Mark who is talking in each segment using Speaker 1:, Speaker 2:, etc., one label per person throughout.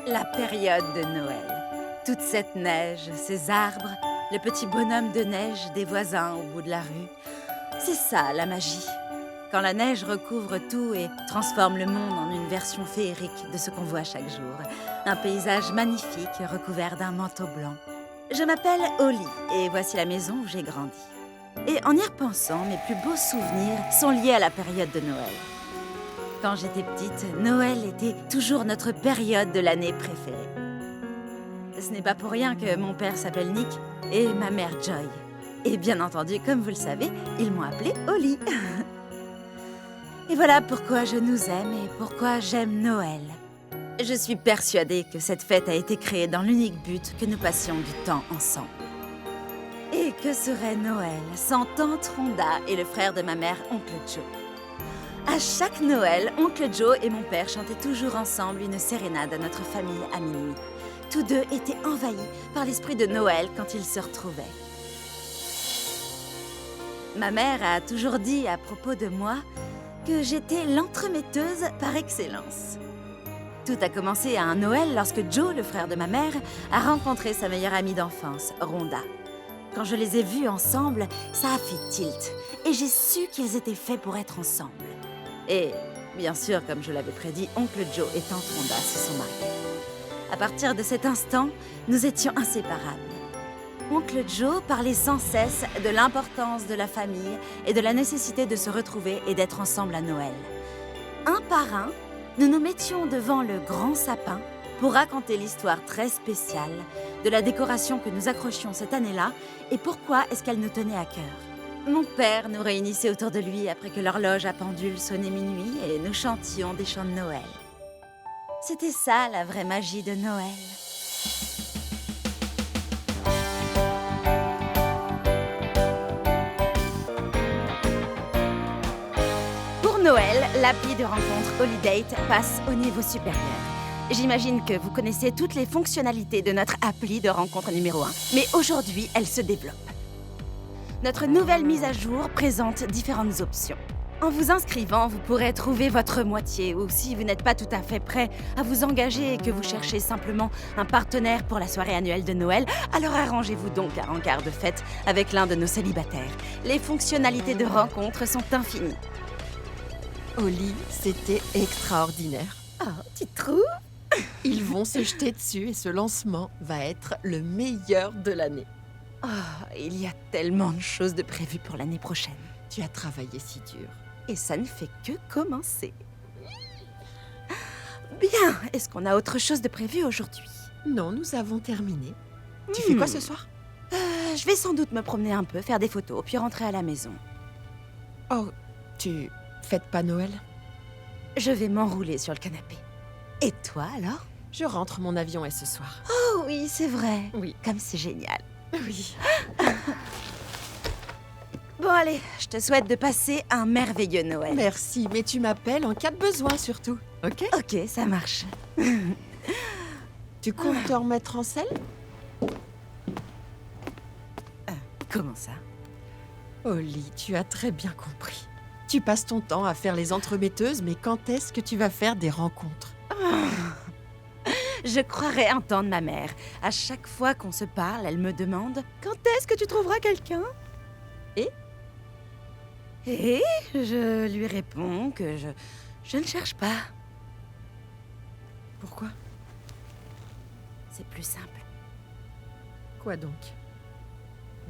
Speaker 1: La période de Noël. Toute cette neige, ces arbres, le petit bonhomme de neige des voisins au bout de la rue. C'est ça, la magie. Quand la neige recouvre tout et transforme le monde en une version féerique de ce qu'on voit chaque jour. Un paysage magnifique recouvert d'un manteau blanc. Je m'appelle Holly et voici la maison où j'ai grandi. Et en y repensant, mes plus beaux souvenirs sont liés à la période de Noël. Quand j'étais petite, Noël était toujours notre période de l'année préférée. Ce n'est pas pour rien que mon père s'appelle Nick et ma mère Joy. Et bien entendu, comme vous le savez, ils m'ont appelée Holly. Et voilà pourquoi je nous aime et pourquoi j'aime Noël. Je suis persuadée que cette fête a été créée dans l'unique but que nous passions du temps ensemble. Et que serait Noël sans tante Rhonda et le frère de ma mère, oncle Joe? À chaque Noël, oncle Joe et mon père chantaient toujours ensemble une sérénade à notre famille à minuit. Tous deux étaient envahis par l'esprit de Noël quand ils se retrouvaient. Ma mère a toujours dit à propos de moi que j'étais l'entremetteuse par excellence. Tout a commencé à un Noël lorsque Joe, le frère de ma mère, a rencontré sa meilleure amie d'enfance, Rhonda. Quand je les ai vus ensemble, ça a fait tilt, et j'ai su qu'ils étaient faits pour être ensemble. Et, bien sûr, comme je l'avais prédit, oncle Joe et tante Rhonda se sont mariés. À partir de cet instant, nous étions inséparables. Oncle Joe parlait sans cesse de l'importance de la famille et de la nécessité de se retrouver et d'être ensemble à Noël. Un par un, nous nous mettions devant le grand sapin pour raconter l'histoire très spéciale de la décoration que nous accrochions cette année-là et pourquoi est-ce qu'elle nous tenait à cœur. Mon père nous réunissait autour de lui après que l'horloge à pendule sonnait minuit et nous chantions des chants de Noël. C'était ça, la vraie magie de Noël. Pour Noël, l'appli de rencontre Holidate passe au niveau supérieur. J'imagine que vous connaissez toutes les fonctionnalités de notre appli de rencontre numéro 1, mais aujourd'hui, elle se développe. Notre nouvelle mise à jour présente différentes options. En vous inscrivant, vous pourrez trouver votre moitié, ou si vous n'êtes pas tout à fait prêt à vous engager et que vous cherchez simplement un partenaire pour la soirée annuelle de Noël, alors arrangez-vous donc un rencard de fête avec l'un de nos célibataires. Les fonctionnalités de rencontre sont infinies.
Speaker 2: Holly, c'était extraordinaire.
Speaker 1: Oh, tu trouves?
Speaker 2: Ils vont se jeter dessus et ce lancement va être le meilleur de l'année.
Speaker 1: Oh, il y a tellement de choses de prévues pour l'année prochaine.
Speaker 2: Tu as travaillé si dur.
Speaker 1: Et ça ne fait que commencer. Bien, est-ce qu'on a autre chose de prévu aujourd'hui?
Speaker 2: Non, nous avons terminé. Tu fais quoi ce soir?
Speaker 1: Je vais sans doute me promener un peu, faire des photos, puis rentrer à la maison.
Speaker 2: Oh, tu fêtes pas Noël?
Speaker 1: Je vais m'enrouler sur le canapé. Et toi, alors?
Speaker 2: Je rentre, mon avion est ce soir.
Speaker 1: Oh oui, c'est vrai.
Speaker 2: Oui.
Speaker 1: Comme c'est génial.
Speaker 2: Oui.
Speaker 1: Bon, allez, je te souhaite de passer un merveilleux Noël.
Speaker 2: Merci, mais tu m'appelles en cas de besoin surtout, ok?
Speaker 1: Ok, ça marche.
Speaker 2: Tu comptes te remettre en selle?
Speaker 1: Comment ça?
Speaker 2: Holly, tu as très bien compris. Tu passes ton temps à faire les entremetteuses, mais quand est-ce que tu vas faire des rencontres?
Speaker 1: Je croirais entendre ma mère. À chaque fois qu'on se parle, elle me demande « Quand est-ce que tu trouveras quelqu'un ?» Et je lui réponds que je ne cherche pas.
Speaker 2: Pourquoi?
Speaker 1: C'est plus simple.
Speaker 2: Quoi donc?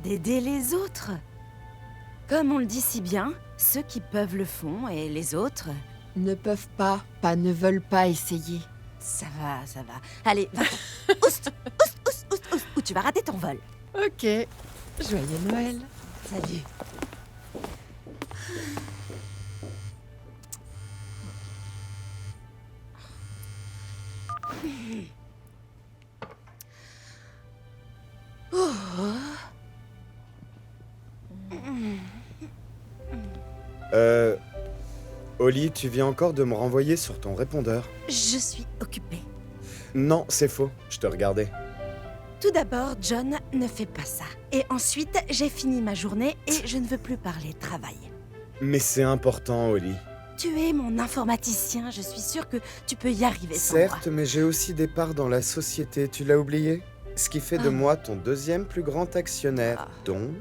Speaker 1: D'aider les autres. Comme on le dit si bien, ceux qui peuvent le font et les autres...
Speaker 2: Ne peuvent pas ne veulent pas essayer.
Speaker 1: Ça va, ça va. Allez, va. Oust, ou tu vas rater ton vol.
Speaker 2: Ok. Joyeux Noël.
Speaker 1: Salut.
Speaker 3: Holly, tu viens encore de me renvoyer sur ton répondeur.
Speaker 1: Je suis occupée.
Speaker 3: Non, c'est faux, je te regardais.
Speaker 1: Tout d'abord, John ne fait pas ça. Et ensuite, j'ai fini ma journée et je ne veux plus parler travail.
Speaker 3: Mais c'est important, Holly.
Speaker 1: Tu es mon informaticien, je suis sûre que tu peux y arriver sans
Speaker 3: Certes,
Speaker 1: moi.
Speaker 3: mais j'ai aussi des parts dans la société, tu l'as oublié? Ce qui fait de
Speaker 1: Ah.
Speaker 3: moi ton deuxième plus grand actionnaire.
Speaker 1: Ah.
Speaker 3: Donc,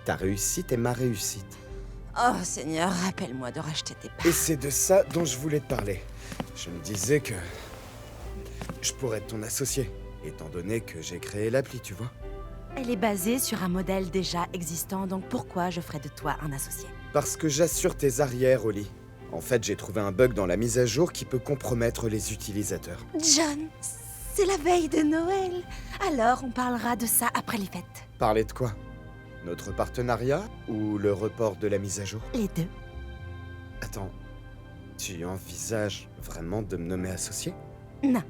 Speaker 3: ta réussite est ma réussite.
Speaker 1: Oh Seigneur, rappelle-moi de racheter tes parts.
Speaker 3: Et c'est de ça dont je voulais te parler. Je me disais que je pourrais être ton associé, étant donné que j'ai créé l'appli, tu vois.
Speaker 1: Elle est basée sur un modèle déjà existant, donc pourquoi je ferais de toi un associé?
Speaker 3: Parce que j'assure tes arrières, Oli. En fait, j'ai trouvé un bug dans la mise à jour qui peut compromettre les utilisateurs.
Speaker 1: John, c'est la veille de Noël. Alors on parlera de ça après les fêtes.
Speaker 3: Parler de quoi? Notre partenariat ou le report de la mise à jour?
Speaker 1: Les deux.
Speaker 3: Attends, tu envisages vraiment de me nommer associé?
Speaker 1: Non,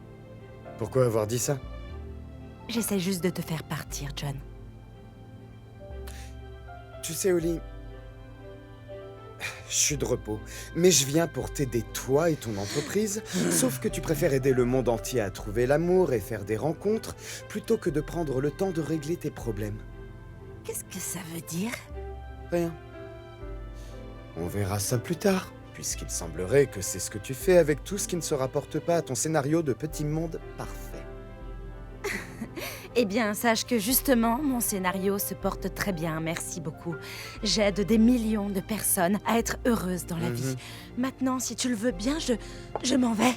Speaker 3: Pourquoi avoir dit ça?
Speaker 1: j'essaie juste de te faire partir, John.
Speaker 3: Tu sais, Oli, je suis de repos, mais je viens pour t'aider toi et ton entreprise, sauf que tu préfères aider le monde entier à trouver l'amour et faire des rencontres, plutôt que de prendre le temps de régler tes problèmes.
Speaker 1: Qu'est-ce que ça veut dire?
Speaker 3: Rien. On verra ça plus tard, puisqu'il semblerait que c'est ce que tu fais avec tout ce qui ne se rapporte pas à ton scénario de petit monde parfait.
Speaker 1: Eh bien, sache que justement, mon scénario se porte très bien, merci beaucoup. J'aide des millions de personnes à être heureuses dans la vie. Maintenant, si tu le veux bien, je m'en vais.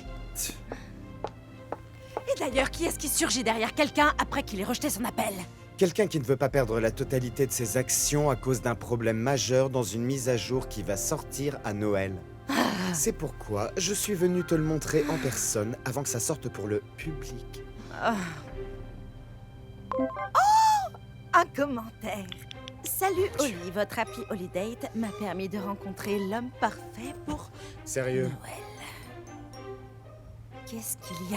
Speaker 1: Et d'ailleurs, qui est-ce qui surgit derrière quelqu'un après qu'il ait rejeté son appel?
Speaker 3: Quelqu'un qui ne veut pas perdre la totalité de ses actions à cause d'un problème majeur dans une mise à jour qui va sortir à Noël. C'est pourquoi je suis venu te le montrer en personne avant que ça sorte pour le public.
Speaker 1: Un commentaire. Salut Oli, votre appli Holidate m'a permis de rencontrer l'homme parfait pour
Speaker 3: Sérieux?
Speaker 1: Noël. Qu'est-ce qu'il y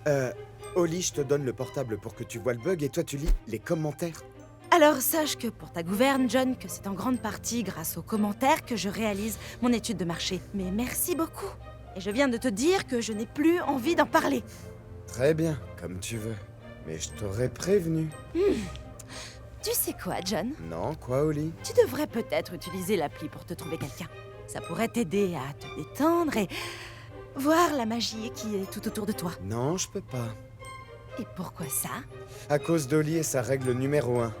Speaker 1: a?
Speaker 3: Oli, je te donne le portable pour que tu vois le bug et toi tu lis les commentaires.
Speaker 1: Alors sache que pour ta gouverne, John, que c'est en grande partie grâce aux commentaires que je réalise mon étude de marché. Mais merci beaucoup. Et je viens de te dire que je n'ai plus envie d'en parler.
Speaker 3: Très bien, comme tu veux. Mais je t'aurais prévenu.
Speaker 1: Tu sais quoi, John?
Speaker 3: Non, quoi, Oli?
Speaker 1: Tu devrais peut-être utiliser l'appli pour te trouver quelqu'un. Ça pourrait t'aider à te détendre et voir la magie qui est tout autour de toi.
Speaker 3: Non, je peux pas.
Speaker 1: Et pourquoi ça?
Speaker 3: À cause d'Oli et sa règle numéro 1.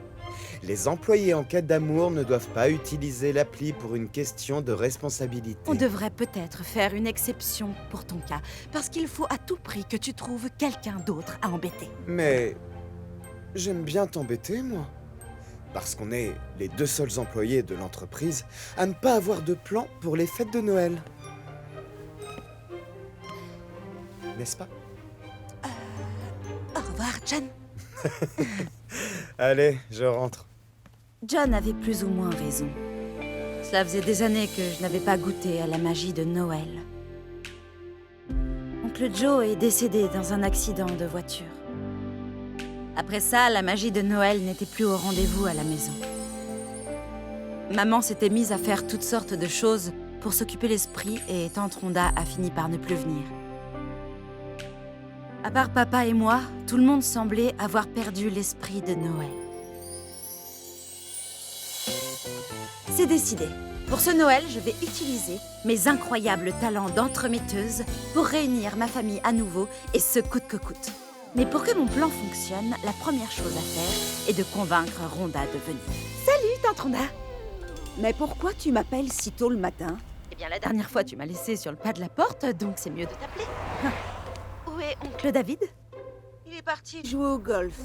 Speaker 3: Les employés en quête d'amour ne doivent pas utiliser l'appli pour une question de responsabilité.
Speaker 1: On devrait peut-être faire une exception pour ton cas, parce qu'il faut à tout prix que tu trouves quelqu'un d'autre à embêter.
Speaker 3: Mais j'aime bien t'embêter, moi. Parce qu'on est les deux seuls employés de l'entreprise à ne pas avoir de plan pour les fêtes de Noël. N'est-ce pas?
Speaker 1: Au revoir, John.
Speaker 3: Allez, je rentre.
Speaker 1: John avait plus ou moins raison. Cela faisait des années que je n'avais pas goûté à la magie de Noël. Oncle Joe est décédé dans un accident de voiture. Après ça, la magie de Noël n'était plus au rendez-vous à la maison. Maman s'était mise à faire toutes sortes de choses pour s'occuper l'esprit et tante Rhonda a fini par ne plus venir. À part papa et moi, tout le monde semblait avoir perdu l'esprit de Noël. C'est décidé. Pour ce Noël, je vais utiliser mes incroyables talents d'entremetteuse pour réunir ma famille à nouveau et ce coûte que coûte. Mais pour que mon plan fonctionne, la première chose à faire est de convaincre Rhonda de venir. Salut, tante Rhonda!
Speaker 4: Mais pourquoi tu m'appelles si tôt le matin?
Speaker 1: Eh bien, la dernière fois, tu m'as laissé sur le pas de la porte, donc c'est mieux de t'appeler. Où est oncle David? Il est parti
Speaker 4: Jouer au golf.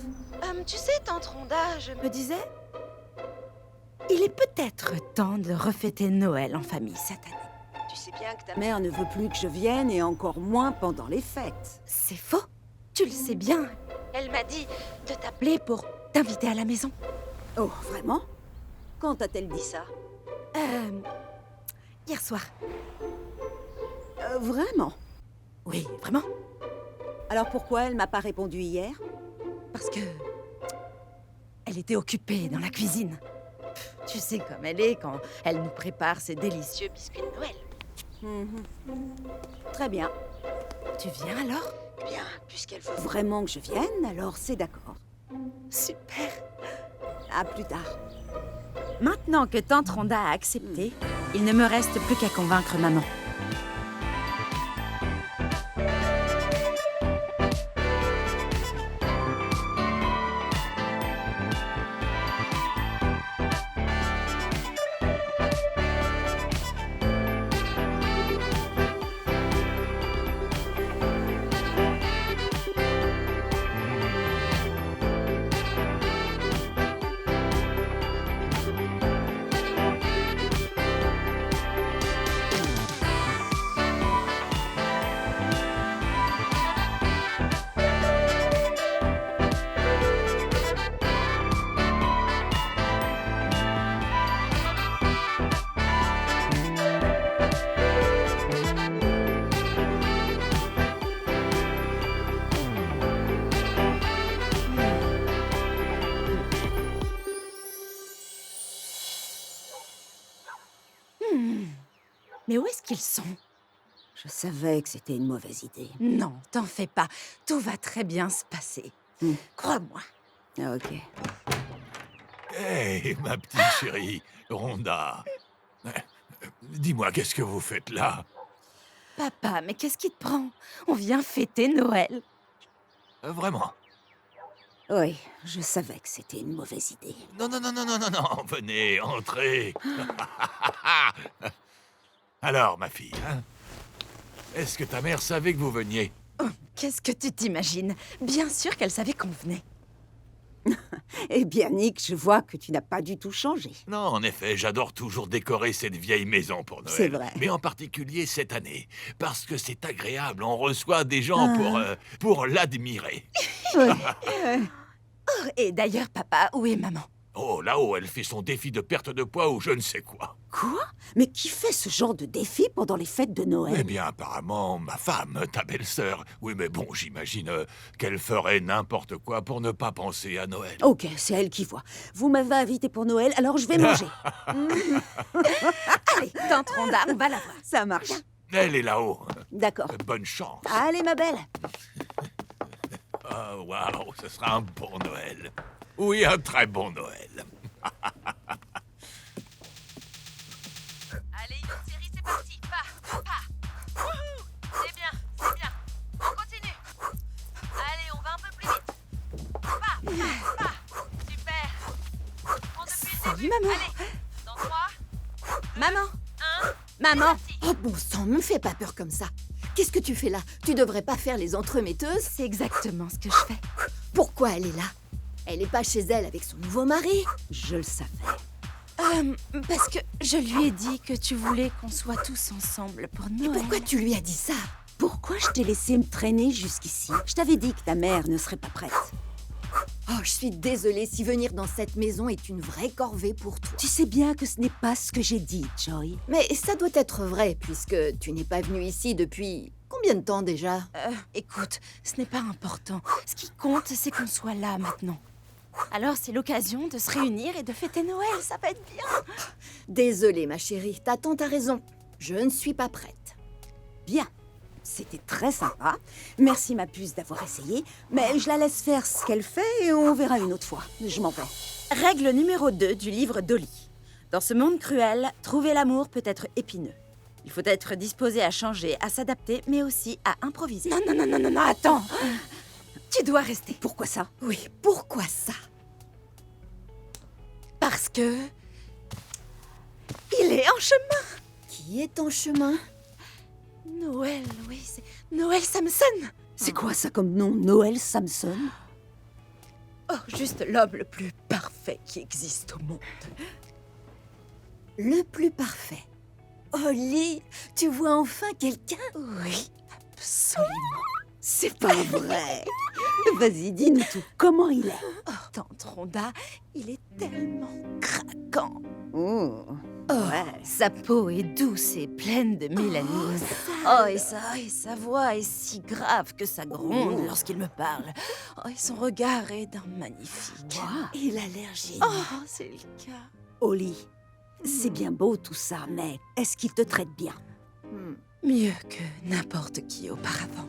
Speaker 1: Tu sais, tante Rhonda, je me disais... Il est peut-être temps de refêter Noël en famille cette année.
Speaker 4: Tu sais bien que ta mère ne veut plus que je vienne et encore moins pendant les fêtes.
Speaker 1: C'est faux. Tu le sais bien. Elle m'a dit de t'appeler pour t'inviter à la maison.
Speaker 4: Oh, vraiment? Quand a-t-elle dit ça?
Speaker 1: Hier soir.
Speaker 4: Vraiment?
Speaker 1: Oui, vraiment.
Speaker 4: Alors pourquoi elle m'a pas répondu hier?
Speaker 1: Parce que... Elle était occupée dans la cuisine. Tu sais comme elle est quand elle nous prépare ses délicieux biscuits de Noël.
Speaker 4: Très bien.
Speaker 1: Tu viens alors?
Speaker 4: Bien, puisqu'elle veut vraiment que je vienne, alors c'est d'accord.
Speaker 1: Super.
Speaker 4: À plus tard.
Speaker 1: Maintenant que tante Rhonda a accepté, Il ne me reste plus qu'à convaincre maman. Mais où est-ce qu'ils sont?
Speaker 4: Je savais que c'était une mauvaise idée.
Speaker 1: Non, t'en fais pas. Tout va très bien se passer. Crois-moi.
Speaker 4: Ah, ok.
Speaker 5: Hé, ma petite chérie, Rhonda. Dis-moi, qu'est-ce que vous faites là?
Speaker 1: Papa, mais qu'est-ce qui te prend? On vient fêter Noël.
Speaker 5: Vraiment?
Speaker 4: Oui, je savais que c'était une mauvaise idée.
Speaker 5: Non, non, non, non, non, non, non, venez, entrez. Alors, ma fille, hein? Est-ce que ta mère savait que vous veniez?
Speaker 1: Oh, qu'est-ce que tu t'imagines? Bien sûr qu'elle savait qu'on venait.
Speaker 4: Eh bien, Nick, je vois que tu n'as pas du tout changé.
Speaker 5: Non, en effet, j'adore toujours décorer cette vieille maison pour Noël.
Speaker 4: C'est vrai.
Speaker 5: Mais en particulier cette année, parce que c'est agréable, on reçoit des gens pour l'admirer.
Speaker 1: Oh, et d'ailleurs, papa, où est maman?
Speaker 5: Oh, là-haut, elle fait son défi de perte de poids ou je ne sais quoi.
Speaker 4: Quoi? Mais qui fait ce genre de défi pendant les fêtes de Noël?
Speaker 5: Eh bien, apparemment, ma femme, ta belle-sœur. Oui, mais bon, j'imagine qu'elle ferait n'importe quoi pour ne pas penser à Noël.
Speaker 4: Ok, c'est elle qui voit. Vous m'avez invité pour Noël, alors je vais manger.
Speaker 1: Allez, tante Rhonda, on va la voir.
Speaker 4: Ça marche.
Speaker 5: Elle est là-haut.
Speaker 4: D'accord.
Speaker 5: Bonne chance.
Speaker 4: Allez, ma belle.
Speaker 5: Oh, waouh, ce sera un bon Noël. Oui, un très bon Noël.
Speaker 6: Allez, une série, c'est parti. Wouhou. C'est bien, c'est bien. On continue. Allez, on va un peu plus vite. Super. On depuis le
Speaker 1: Salut,
Speaker 6: début.
Speaker 1: maman.
Speaker 6: Allez, dans 3,
Speaker 1: Maman!
Speaker 6: 1,
Speaker 1: Maman!
Speaker 7: Oh bon sang, me fais pas peur comme ça. Qu'est-ce que tu fais là? Tu devrais pas faire les entremetteuses.
Speaker 1: C'est exactement ce que je fais.
Speaker 7: Pourquoi elle est là? Elle est pas chez elle avec son nouveau mari?
Speaker 4: Je le savais.
Speaker 1: Parce que je lui ai dit que tu voulais qu'on soit tous ensemble pour
Speaker 7: Et
Speaker 1: Noël.
Speaker 7: pourquoi tu lui as dit ça?
Speaker 4: Pourquoi je t'ai laissé me traîner jusqu'ici? Je t'avais dit que ta mère ne serait pas prête.
Speaker 7: Oh, je suis désolée si venir dans cette maison est une vraie corvée pour toi.
Speaker 4: Tu sais bien que ce n'est pas ce que j'ai dit, Joy.
Speaker 7: Mais ça doit être vrai puisque tu n'es pas venue ici depuis combien de temps déjà?
Speaker 1: Écoute, ce n'est pas important. Ce qui compte, c'est qu'on soit là maintenant. Alors c'est l'occasion de se réunir et de fêter Noël, ça va être bien.
Speaker 7: Désolée ma chérie, ta tante a raison. Je ne suis pas prête.
Speaker 4: Bien. C'était très sympa. Merci, ma puce, d'avoir essayé. Mais je la laisse faire ce qu'elle fait et on verra une autre fois. Je m'en vais.
Speaker 1: Règle numéro 2 du livre d'Oli. Dans ce monde cruel, trouver l'amour peut être épineux. Il faut être disposé à changer, à s'adapter, mais aussi à improviser. Non, attends. Tu dois rester.
Speaker 4: Pourquoi ça?
Speaker 7: Oui, pourquoi ça?
Speaker 1: Parce que... il est en chemin.
Speaker 7: Qui est en chemin?
Speaker 1: Noël, oui, c'est Noël Samson.
Speaker 4: C'est quoi ça comme nom? Noël Samson?
Speaker 1: Oh, juste l'homme le plus parfait qui existe au monde.
Speaker 7: Le plus parfait. Holly, tu vois enfin quelqu'un?
Speaker 1: Oui, absolument.
Speaker 4: C'est pas vrai. Vas-y, dis-nous tout. Comment il est?
Speaker 1: Oh, tante Rhonda, il est tellement craquant.
Speaker 4: Oh.
Speaker 1: Ouais. Sa peau est douce et pleine de mélanine. Et sa voix est si grave que ça gronde lorsqu'il me parle. Oh, et son regard est d'un magnifique.
Speaker 7: Il a l'air génial.
Speaker 1: Oh, c'est le cas.
Speaker 4: Oli, c'est bien beau tout ça, mais est-ce qu'il te traite bien?
Speaker 1: Mieux que n'importe qui auparavant.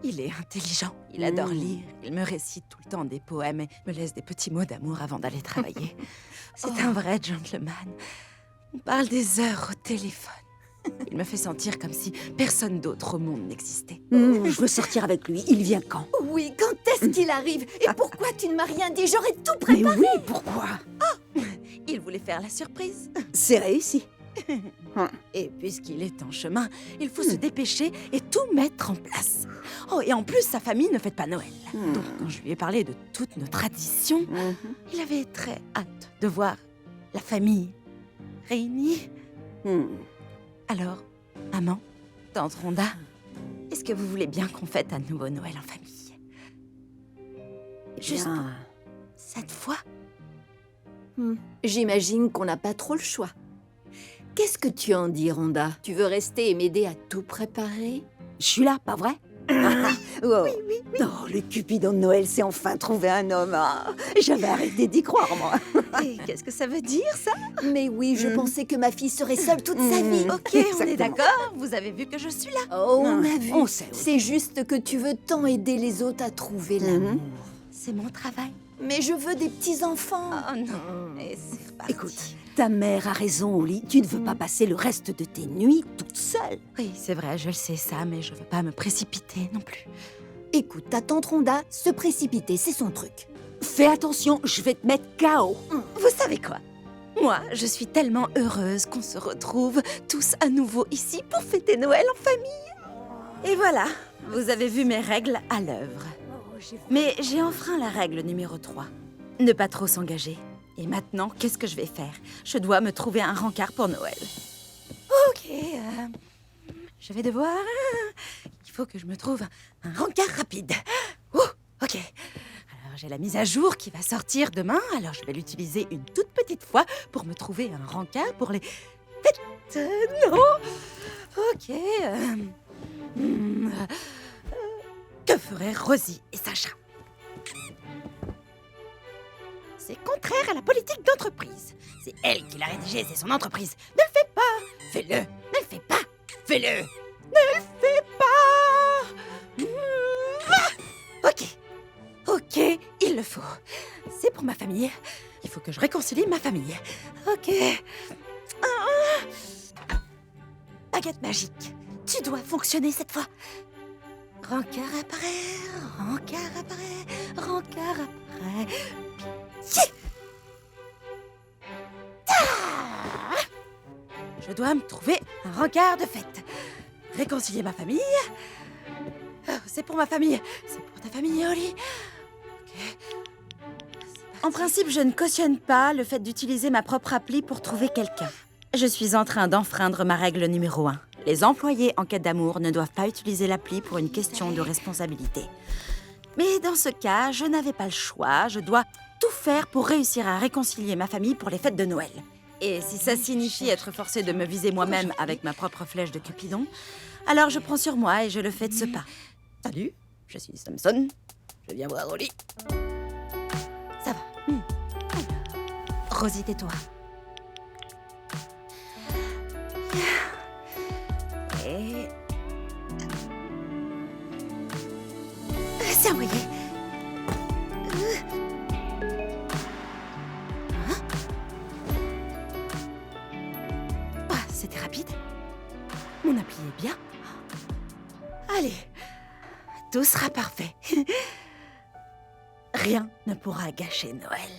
Speaker 1: Il est intelligent, il adore lire, il me récite tout le temps des poèmes et me laisse des petits mots d'amour avant d'aller travailler. C'est un vrai gentleman. On parle des heures au téléphone. Il me fait sentir comme si personne d'autre au monde n'existait.
Speaker 4: Je veux sortir avec lui. Il vient quand?
Speaker 7: Oui, quand est-ce qu'il arrive? Et pourquoi tu ne m'as rien dit? J'aurais tout
Speaker 4: Mais
Speaker 7: préparé.
Speaker 4: oui, pourquoi?
Speaker 1: Il voulait faire la surprise.
Speaker 4: C'est réussi.
Speaker 1: Et puisqu'il est en chemin, il faut se dépêcher et tout mettre en place. Oh, et en plus, sa famille ne fête pas Noël. Donc, quand je lui ai parlé de toutes nos traditions, il avait très hâte de voir la famille réunie. Alors, maman, tante Rhonda, est-ce que vous voulez bien qu'on fête un nouveau Noël en famille? Juste
Speaker 4: Bien.
Speaker 1: cette fois?
Speaker 7: J'imagine qu'on n'a pas trop le choix. Qu'est-ce que tu en dis, Rhonda? Tu veux rester et m'aider à tout préparer?
Speaker 4: Je suis là, pas vrai? Oui. Oh, le Cupidon de Noël s'est enfin trouvé un homme. Ah, j'avais arrêté d'y croire, moi.
Speaker 1: Et qu'est-ce que ça veut dire, ça?
Speaker 7: Mais oui, je pensais que ma fille serait seule toute sa vie.
Speaker 1: Ok, on est
Speaker 4: Exactement.
Speaker 1: d'accord. Vous avez vu que je suis là.
Speaker 7: Oh, on a vu.
Speaker 4: On sait, oui.
Speaker 7: C'est juste que tu veux tant aider les autres à trouver l'amour.
Speaker 1: C'est mon travail.
Speaker 7: Mais je veux des petits-enfants.
Speaker 1: Oh non. Et c'est reparti.
Speaker 4: Écoute, ta mère a raison, Oli. Tu ne veux pas passer le reste de tes nuits toute seule.
Speaker 1: Oui, c'est vrai, je le sais ça, mais je veux pas me précipiter non plus.
Speaker 7: Écoute, ta tante Rhonda, se précipiter, c'est son truc.
Speaker 4: Fais attention, je vais te mettre KO.
Speaker 1: Vous savez quoi? Moi, je suis tellement heureuse qu'on se retrouve tous à nouveau ici pour fêter Noël en famille. Et voilà, vous avez vu mes règles à l'œuvre. Mais j'ai enfreint la règle numéro 3. Ne pas trop s'engager. Et maintenant, qu'est-ce que je vais faire? Je dois me trouver un rencard pour Noël. Ok, je vais devoir... Il faut que je me trouve un rencard rapide. Ouh, ok. Alors, j'ai la mise à jour qui va sortir demain, alors je vais l'utiliser une toute petite fois pour me trouver un rencard pour les fêtes. Non. Ok. Que feraient Rosie et Sacha? C'est contraire à la politique d'entreprise. C'est elle qui l'a rédigé, c'est son entreprise. Ne le fais pas. Fais-le. Ne le fais pas. Fais-le. Ne le fais pas. Ok. Ok, il le faut. C'est pour ma famille. Il faut que je réconcilie ma famille. Ok. Baguette magique. Tu dois fonctionner cette fois. Rencard après, rencard après, rencard après. Pitié. Ah. Je dois me trouver un rencard de fête. Réconcilier ma famille. Oh, c'est pour ma famille. C'est pour ta famille, Oli. Ok. En principe, je ne cautionne pas le fait d'utiliser ma propre appli pour trouver quelqu'un. Je suis en train d'enfreindre ma règle numéro 1. Les employés en quête d'amour ne doivent pas utiliser l'appli pour une question de responsabilité. Mais dans ce cas, je n'avais pas le choix. Je dois tout faire pour réussir à réconcilier ma famille pour les fêtes de Noël. Et si ça signifie être forcée de me viser moi-même avec ma propre flèche de Cupidon, alors je prends sur moi et je le fais de ce pas. Salut, je suis Samson. Je viens voir Oli. Ça va. Alors, Rosie, tais-toi. Et... c'est envoyé. Ah, c'était rapide. Mon appli est bien. Allez, tout sera parfait. Rien ne pourra gâcher Noël.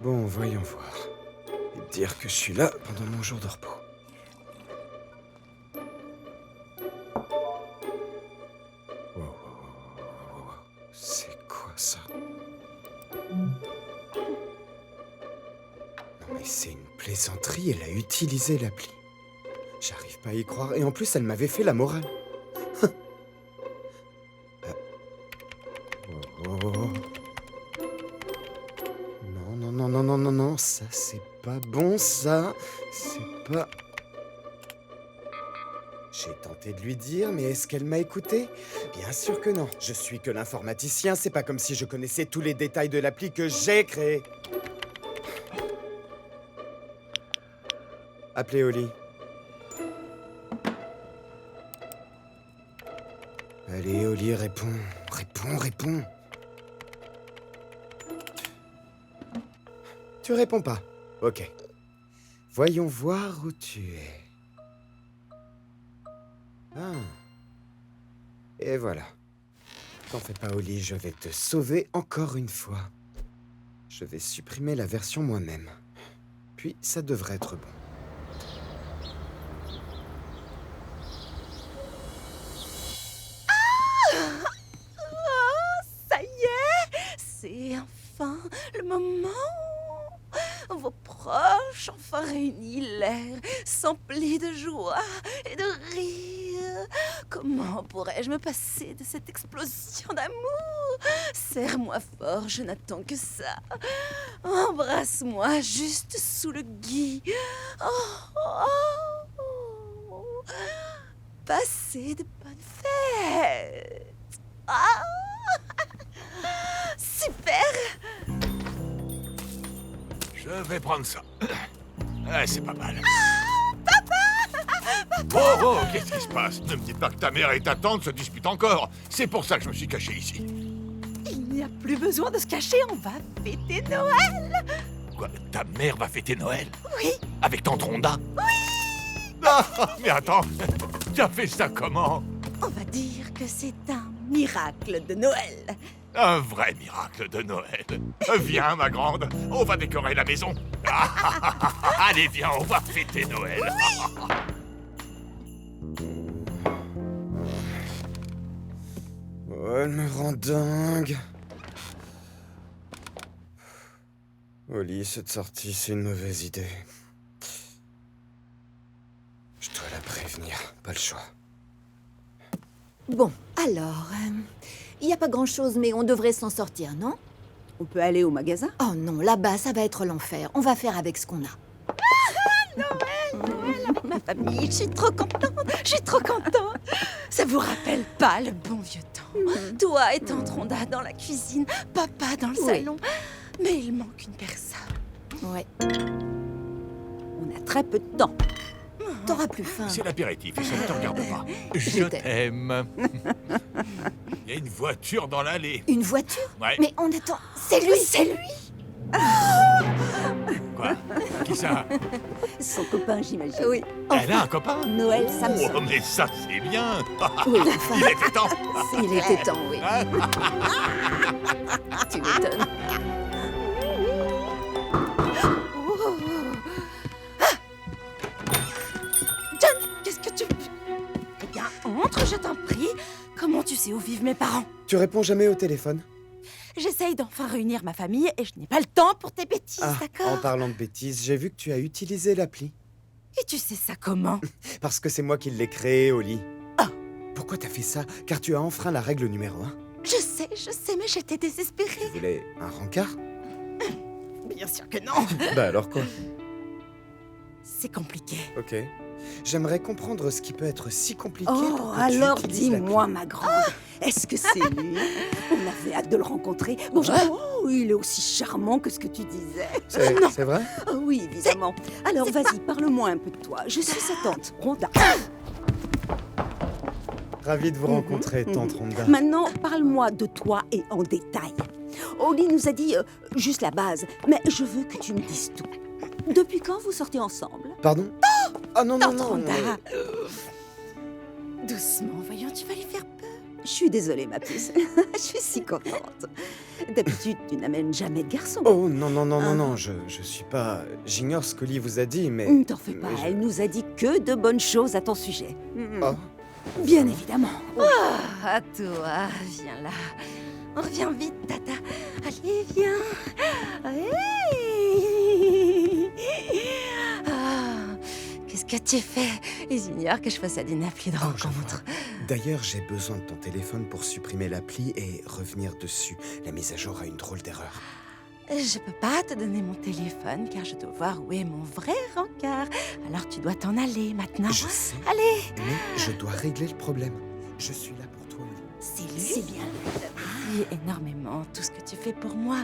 Speaker 3: Bon, voyons voir. Et dire que je suis là pendant mon jour de repos. Wow. C'est quoi ça? Non mais c'est une plaisanterie, elle a utilisé l'appli. J'arrive pas à y croire, et en plus elle m'avait fait la morale. Non, ça c'est pas bon, ça. C'est pas... J'ai tenté de lui dire, mais est-ce qu'elle m'a écouté? Bien sûr que non. Je suis que l'informaticien, c'est pas comme si je connaissais tous les détails de l'appli que j'ai créé. Appelez Oli. Allez, Oli, réponds. Réponds. réponds. Tu réponds pas. Ok. Voyons voir où tu es. Ah. Et voilà. T'en fais pas, Oli, je vais te sauver encore une fois. Je vais supprimer la version moi-même. Puis, ça devrait être bon.
Speaker 4: Ça y est, c'est enfin le moment. Vos proches, enfin réunis, l'air s'emplit de joie et de rire. Comment pourrais-je me passer de cette explosion d'amour? Serre-moi fort, je n'attends que ça. Embrasse-moi juste sous le gui. Oh. Passez de bonnes fêtes. Ah. Super.
Speaker 5: Je vais prendre ça. Ah, c'est pas mal. Papa! Oh, qu'est-ce qui se passe? Ne me dites pas que ta mère et ta tante se disputent encore. C'est pour ça que je me suis caché ici.
Speaker 4: Il n'y a plus besoin de se cacher, on va fêter Noël.
Speaker 5: Quoi? Ta mère va fêter Noël?
Speaker 4: Oui.
Speaker 5: Avec tante Rhonda? Oui! Ah, mais attends, tu as fait ça comment?
Speaker 4: On va dire que c'est un miracle de Noël.
Speaker 5: Un vrai miracle de Noël. Viens, ma grande, on va décorer la maison. Allez, viens, on va fêter Noël.
Speaker 3: Oh, elle me rend dingue. Oli, cette sortie, c'est une mauvaise idée. Je dois la prévenir, pas le choix.
Speaker 7: Bon, alors, il n'y a pas grand-chose, mais on devrait s'en sortir, non?
Speaker 4: On peut aller au magasin?
Speaker 7: Oh non, là-bas, ça va être l'enfer. On va faire avec ce qu'on a.
Speaker 4: Ma famille, je suis trop contente. Ça vous rappelle pas le bon vieux temps? Toi et tante Rhonda dans la cuisine, papa dans le
Speaker 7: Oui.
Speaker 4: salon. Mais il manque une personne.
Speaker 7: Ouais.
Speaker 4: On a très peu de temps.
Speaker 7: T'auras plus faim.
Speaker 5: C'est l'apéritif et ça ne te regarde pas. Je
Speaker 7: t'aime.
Speaker 5: t'aime. Il y a une voiture dans l'allée.
Speaker 7: Une voiture?
Speaker 5: Ouais.
Speaker 7: Mais on attend. C'est lui!
Speaker 5: Quoi? Qui ça?
Speaker 4: Son copain, j'imagine.
Speaker 7: Oui.
Speaker 5: Elle a un copain?
Speaker 4: Noël Samson.
Speaker 5: Oh, mais ça, c'est bien.
Speaker 7: Oui, enfin,
Speaker 5: Il était temps.
Speaker 7: il était temps, oui. Tu m'étonnes.
Speaker 4: John, qu'est-ce que tu... Eh bien, entre, je t'en prie. Comment tu sais où vivent mes parents?
Speaker 3: Tu réponds jamais au téléphone?
Speaker 4: J'essaye d'enfin réunir ma famille et je n'ai pas le temps pour tes bêtises,
Speaker 3: En
Speaker 4: d'accord?
Speaker 3: parlant de bêtises, j'ai vu que tu as utilisé l'appli.
Speaker 4: Et tu sais ça comment?
Speaker 3: Parce que c'est moi qui l'ai créé, Oli.
Speaker 4: Ah.
Speaker 3: Pourquoi t'as fait ça? Car tu as enfreint la règle numéro 1.
Speaker 4: Je sais, mais j'étais désespérée.
Speaker 3: Tu voulais un rencard?
Speaker 4: Bien sûr que non.
Speaker 3: Bah alors quoi?
Speaker 4: C'est compliqué.
Speaker 3: Ok. J'aimerais comprendre ce qui peut être si compliqué
Speaker 4: Oh,
Speaker 3: pour que tu
Speaker 4: alors
Speaker 3: utilises
Speaker 4: dis-moi,
Speaker 3: l'appli.
Speaker 4: ma grande, est-ce que c'est lui? On avait hâte de le rencontrer. Bon, oh, il est aussi charmant que ce que tu disais.
Speaker 3: C'est vrai?
Speaker 4: Oh, oui, évidemment. Alors, vas-y, parle-moi un peu de toi. Je suis sa tante, Rhonda.
Speaker 3: Ravi de vous rencontrer, tante Rhonda.
Speaker 4: Maintenant, parle-moi de toi et en détail. Oli nous a dit juste la base, mais je veux que tu me dises tout. Depuis quand vous sortez ensemble?
Speaker 3: Pardon? Ah non, non,
Speaker 4: Tante
Speaker 3: non.
Speaker 4: Rhonda. Doucement, voyons, tu vas lui faire peur. Je suis désolée, ma puce. Je suis si contente. D'habitude, tu n'amènes jamais de garçon.
Speaker 3: Oh non, non, non, non,
Speaker 4: Ah.
Speaker 3: non, je suis pas... J'ignore ce qu'Oli vous a dit, mais...
Speaker 4: Ne t'en fais pas,
Speaker 3: mais je-
Speaker 4: elle nous a dit que de bonnes choses à ton sujet.
Speaker 3: Oh.
Speaker 4: Bien évidemment. Ah, à toi, viens là. On revient vite, Tata. Allez, viens. Allez. Ah, qu'est-ce que tu fais? Ils ignorent que je possède une appli de
Speaker 3: Oh, je
Speaker 4: rencontre.
Speaker 3: D'ailleurs, j'ai besoin de ton téléphone pour supprimer l'appli et revenir dessus. La mise à jour a une drôle d'erreur.
Speaker 4: Je peux pas te donner mon téléphone car je dois voir où est mon vrai rencard. Alors tu dois t'en aller maintenant.
Speaker 3: Je sais,
Speaker 4: Allez.
Speaker 3: mais je dois régler le problème. Je suis là pour toi, Oli.
Speaker 4: C'est lui. C'est bien. J'apprécie énormément tout ce que tu fais pour moi.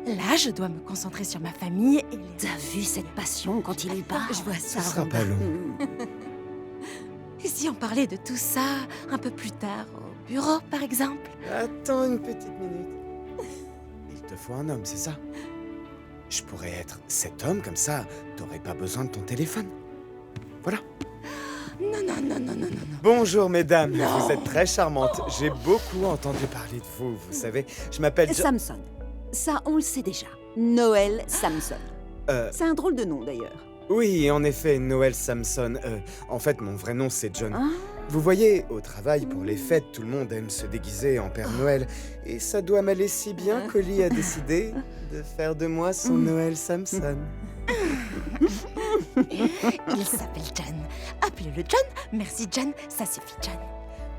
Speaker 4: Là, je dois me concentrer sur ma famille et les...
Speaker 7: T'as vu cette passion quand il lui parle?
Speaker 4: Je vois ça.
Speaker 3: Ce sera
Speaker 4: Rhonda.
Speaker 3: pas long.
Speaker 4: Et si on parlait de tout ça un peu plus tard, bureau, par exemple.
Speaker 3: Attends une petite minute. Il te faut un homme, c'est ça? Je pourrais être cet homme, comme ça, t'aurais pas besoin de ton téléphone. Voilà.
Speaker 4: Non, non, non, non, non, non, non.
Speaker 3: Bonjour, mesdames.
Speaker 4: Non.
Speaker 3: Vous êtes très charmantes. J'ai beaucoup entendu parler de vous, vous savez. Je m'appelle...
Speaker 7: Samson. Ça, on le sait déjà. Noël Samson. C'est un drôle de nom, d'ailleurs.
Speaker 3: Oui, en effet, Noël Samson. En fait, mon vrai nom, c'est John.
Speaker 7: Ah.
Speaker 3: Vous voyez, au travail, pour les fêtes, tout le monde aime se déguiser en Père Noël. Et ça doit m'aller si bien qu'Oli a décidé de faire de moi son Noël Samson.
Speaker 4: Il s'appelle John. Appelez-le John. Merci, John. Ça suffit, John.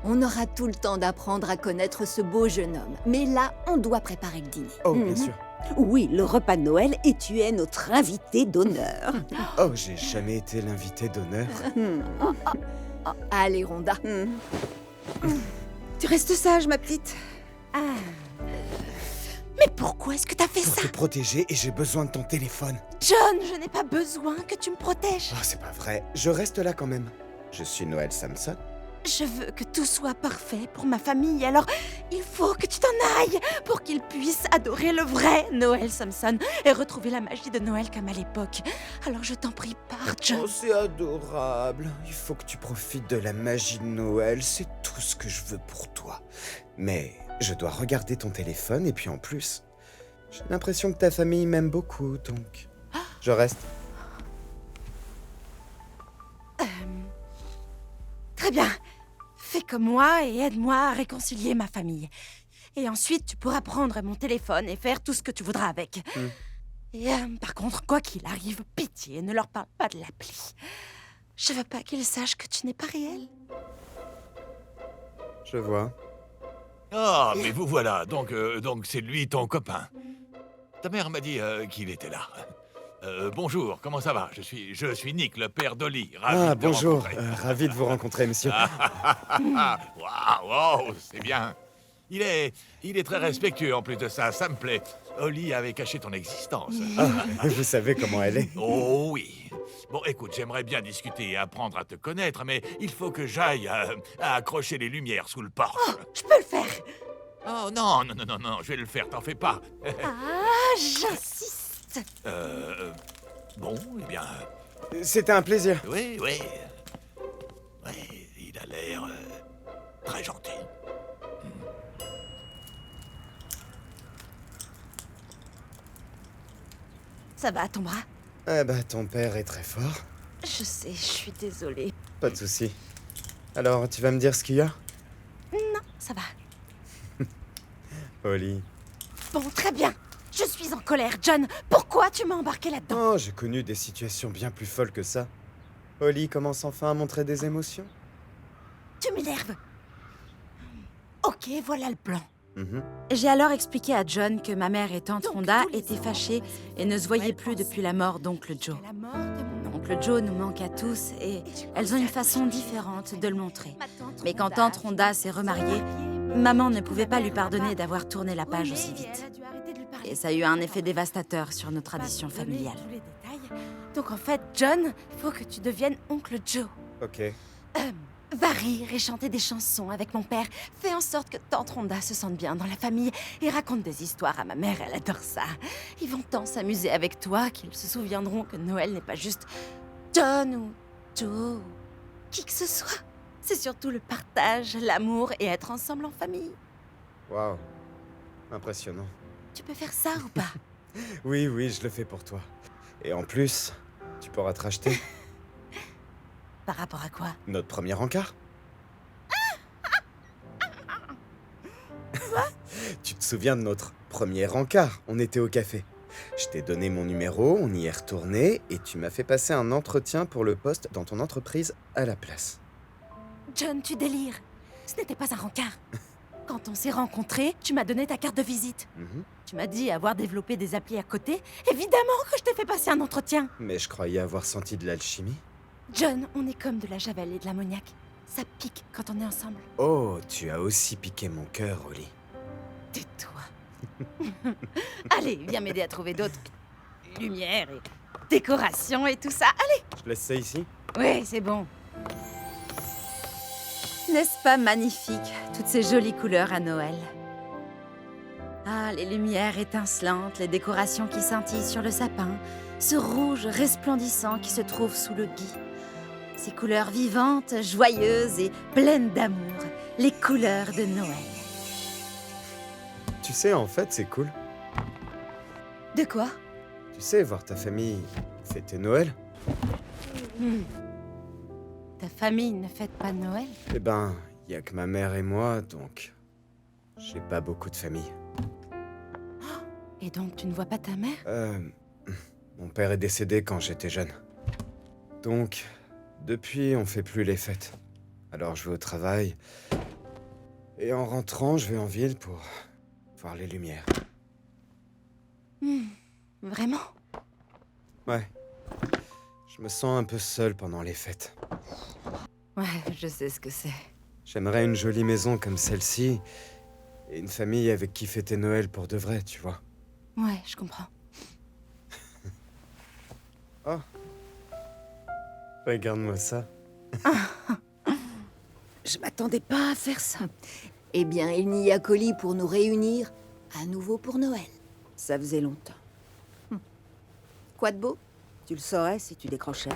Speaker 7: On aura tout le temps d'apprendre à connaître ce beau jeune homme. Mais là, on doit préparer le dîner.
Speaker 3: Oh, bien sûr.
Speaker 7: Oui, le repas de Noël, et tu es notre invité d'honneur.
Speaker 3: Oh, j'ai jamais été l'invité d'honneur.
Speaker 7: Allez, Rhonda.
Speaker 4: Tu restes sage, ma petite. Ah. Mais pourquoi est-ce que t'as fait
Speaker 3: Pour
Speaker 4: ça?
Speaker 3: te protéger, et j'ai besoin de ton téléphone.
Speaker 4: John, je n'ai pas besoin que tu me protèges.
Speaker 3: Oh, c'est pas vrai. Je reste là quand même. Je suis Noël Samson.
Speaker 4: Je veux que tout soit parfait pour ma famille, alors il faut que tu t'en ailles pour qu'ils puissent adorer le vrai Noël Samson et retrouver la magie de Noël comme à l'époque. Alors je t'en prie, pars, John.
Speaker 3: Oh, c'est adorable. Il faut que tu profites de la magie de Noël. C'est tout ce que je veux pour toi. Mais je dois regarder ton téléphone et puis en plus, j'ai l'impression que ta famille m'aime beaucoup, donc je reste.
Speaker 4: Très bien. Fais comme moi et aide-moi à réconcilier ma famille. Et ensuite, tu pourras prendre mon téléphone et faire tout ce que tu voudras avec. Et par contre, quoi qu'il arrive, pitié, ne leur parle pas de l'appli. Je veux pas qu'ils sachent que tu n'es pas réel.
Speaker 3: Je vois.
Speaker 5: Ah, mais vous voilà, donc c'est lui ton copain. Ta mère m'a dit qu'il était là. Bonjour, comment ça va? Je suis Nick, le père d'Oli. Ravi
Speaker 3: Ah,
Speaker 5: de te
Speaker 3: bonjour.
Speaker 5: rencontrer.
Speaker 3: Ravi de vous rencontrer, monsieur.
Speaker 5: Waouh, c'est bien. Il est très respectueux en plus de ça, ça me plaît. Oli avait caché ton existence.
Speaker 3: Ah, vous savez comment elle est.
Speaker 5: Oh oui. Bon, écoute, j'aimerais bien discuter et apprendre à te connaître, mais il faut que j'aille à accrocher les lumières sous le porche.
Speaker 4: Je peux le faire.
Speaker 5: Oh non, je vais le faire, t'en fais pas.
Speaker 4: Ah, j'insiste.
Speaker 5: Bon, eh bien,
Speaker 3: C'était un plaisir.
Speaker 5: oui. Oui, il a l'air très gentil.
Speaker 4: Ça va, ton bras?
Speaker 3: Ah bah, ton père est très fort.
Speaker 4: Je sais, je suis désolée.
Speaker 3: Pas de souci. Alors, tu vas me dire ce qu'il y a?
Speaker 4: Non, ça va.
Speaker 3: Oli.
Speaker 4: Bon, très bien. Je suis en colère, John. Pourquoi tu m'as embarqué là-dedans?
Speaker 3: Oh, j'ai connu des situations bien plus folles que ça. Oli commence enfin à montrer des émotions.
Speaker 4: Tu m'énerves. Ok, voilà le plan.
Speaker 3: Mhm.
Speaker 1: J'ai alors expliqué à John que ma mère et tante
Speaker 4: Donc,
Speaker 1: Rhonda
Speaker 4: tous les
Speaker 1: étaient
Speaker 4: ans,
Speaker 1: fâchées et ne se voyaient plus depuis la mort d'oncle Joe.
Speaker 4: La mort de mon
Speaker 1: Oncle Joe nous manque à tous et elles ont une façon différente de le montrer. Mais quand tante Rhonda s'est remariée, maman ne pouvait pas lui pardonner d'avoir tourné la page aussi vite. Et ça a eu un effet dévastateur sur nos traditions familiales.
Speaker 4: Donc en fait, John, faut que tu deviennes oncle Joe.
Speaker 3: Ok.
Speaker 4: Va rire et chanter des chansons avec mon père. Fais en sorte que tante Rhonda se sente bien dans la famille et raconte des histoires à ma mère, elle adore ça. Ils vont tant s'amuser avec toi qu'ils se souviendront que Noël n'est pas juste John ou Joe ou qui que ce soit. C'est surtout le partage, l'amour et être ensemble en famille.
Speaker 3: Waouh. Impressionnant.
Speaker 4: Tu peux faire ça ou pas?
Speaker 3: Oui, je le fais pour toi. Et en plus, tu pourras te racheter
Speaker 4: Par rapport à quoi?
Speaker 3: notre premier encart. Tu te souviens de notre premier encart? On était au café. Je t'ai donné mon numéro, on y est retourné, et tu m'as fait passer un entretien pour le poste dans ton entreprise à la place.
Speaker 4: John, tu délires. Ce n'était pas un rencard. Quand on s'est rencontrés, tu m'as donné ta carte de visite.
Speaker 3: Mhm.
Speaker 4: Tu m'as dit avoir développé des applis à côté. Évidemment que je t'ai fait passer un entretien.
Speaker 3: Mais je croyais avoir senti de l'alchimie.
Speaker 4: John, on est comme de la javel et de l'ammoniac. Ça pique quand on est ensemble.
Speaker 3: Oh, tu as aussi piqué mon cœur, Oli.
Speaker 4: Tais-toi. Allez, viens m'aider à trouver d'autres lumières et décorations et tout ça. Allez.
Speaker 3: Je laisse ça ici?
Speaker 4: Oui, c'est bon.
Speaker 1: N'est-ce pas magnifique, toutes ces jolies couleurs à Noël? Ah, les lumières étincelantes, les décorations qui scintillent sur le sapin, ce rouge resplendissant qui se trouve sous le gui. Ces couleurs vivantes, joyeuses et pleines d'amour, les couleurs de Noël.
Speaker 3: Tu sais, en fait, c'est cool.
Speaker 1: De quoi?
Speaker 3: Tu sais, voir ta famille fêter Noël.
Speaker 1: Ta famille ne fête pas Noël?
Speaker 3: Eh ben, y a que ma mère et moi, donc... J'ai pas beaucoup de famille.
Speaker 1: Et donc tu ne vois pas ta mère?
Speaker 3: Mon père est décédé quand j'étais jeune. Donc, depuis, on fait plus les fêtes. Alors je vais au travail. Et en rentrant, je vais en ville pour voir les lumières.
Speaker 1: Vraiment?
Speaker 3: Ouais. Je me sens un peu seul pendant les fêtes.
Speaker 1: Ouais, je sais ce que c'est.
Speaker 3: J'aimerais une jolie maison comme celle-ci. Et une famille avec qui fêter Noël pour de vrai, tu vois.
Speaker 1: Ouais, je comprends.
Speaker 3: Oh. Regarde-moi ça.
Speaker 1: Je m'attendais pas à faire ça.
Speaker 7: Eh bien, il n'y a qu'au lit pour nous réunir à nouveau pour Noël.
Speaker 4: Ça faisait longtemps.
Speaker 7: Quoi de beau?
Speaker 4: Tu le saurais si tu décrochais.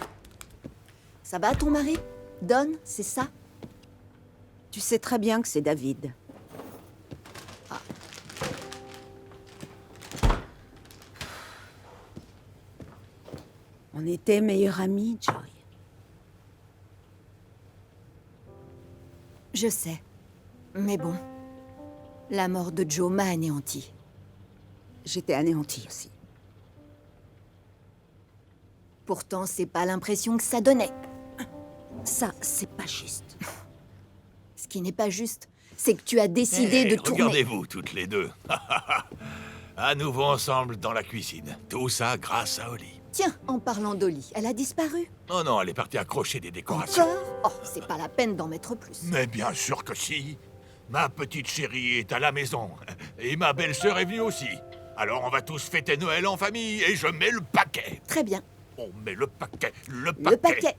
Speaker 7: Ça va, ton mari? Don, c'est ça?
Speaker 4: Tu sais très bien que c'est David. On était meilleurs amis, Joy.
Speaker 7: Je sais. Mais bon, la mort de Joe m'a anéanti.
Speaker 4: J'étais anéantie aussi.
Speaker 7: Pourtant, c'est pas l'impression que ça donnait.
Speaker 4: Ça, c'est pas juste.
Speaker 7: Ce qui n'est pas juste, c'est que tu as décidé de tourner.
Speaker 5: Regardez-vous toutes les deux. À nouveau ensemble dans la cuisine. Tout ça grâce à Oli.
Speaker 7: Tiens, en parlant d'Oli, elle a disparu.
Speaker 5: Oh non, elle est partie accrocher des décorations.
Speaker 7: Encore? Oh, c'est pas la peine d'en mettre plus.
Speaker 5: Mais bien sûr que si. Ma petite chérie est à la maison. Et ma belle-sœur est venue aussi. Alors on va tous fêter Noël en famille et je mets le paquet.
Speaker 7: Très bien.
Speaker 5: On met le paquet, le
Speaker 7: Le
Speaker 5: paquet.
Speaker 7: paquet.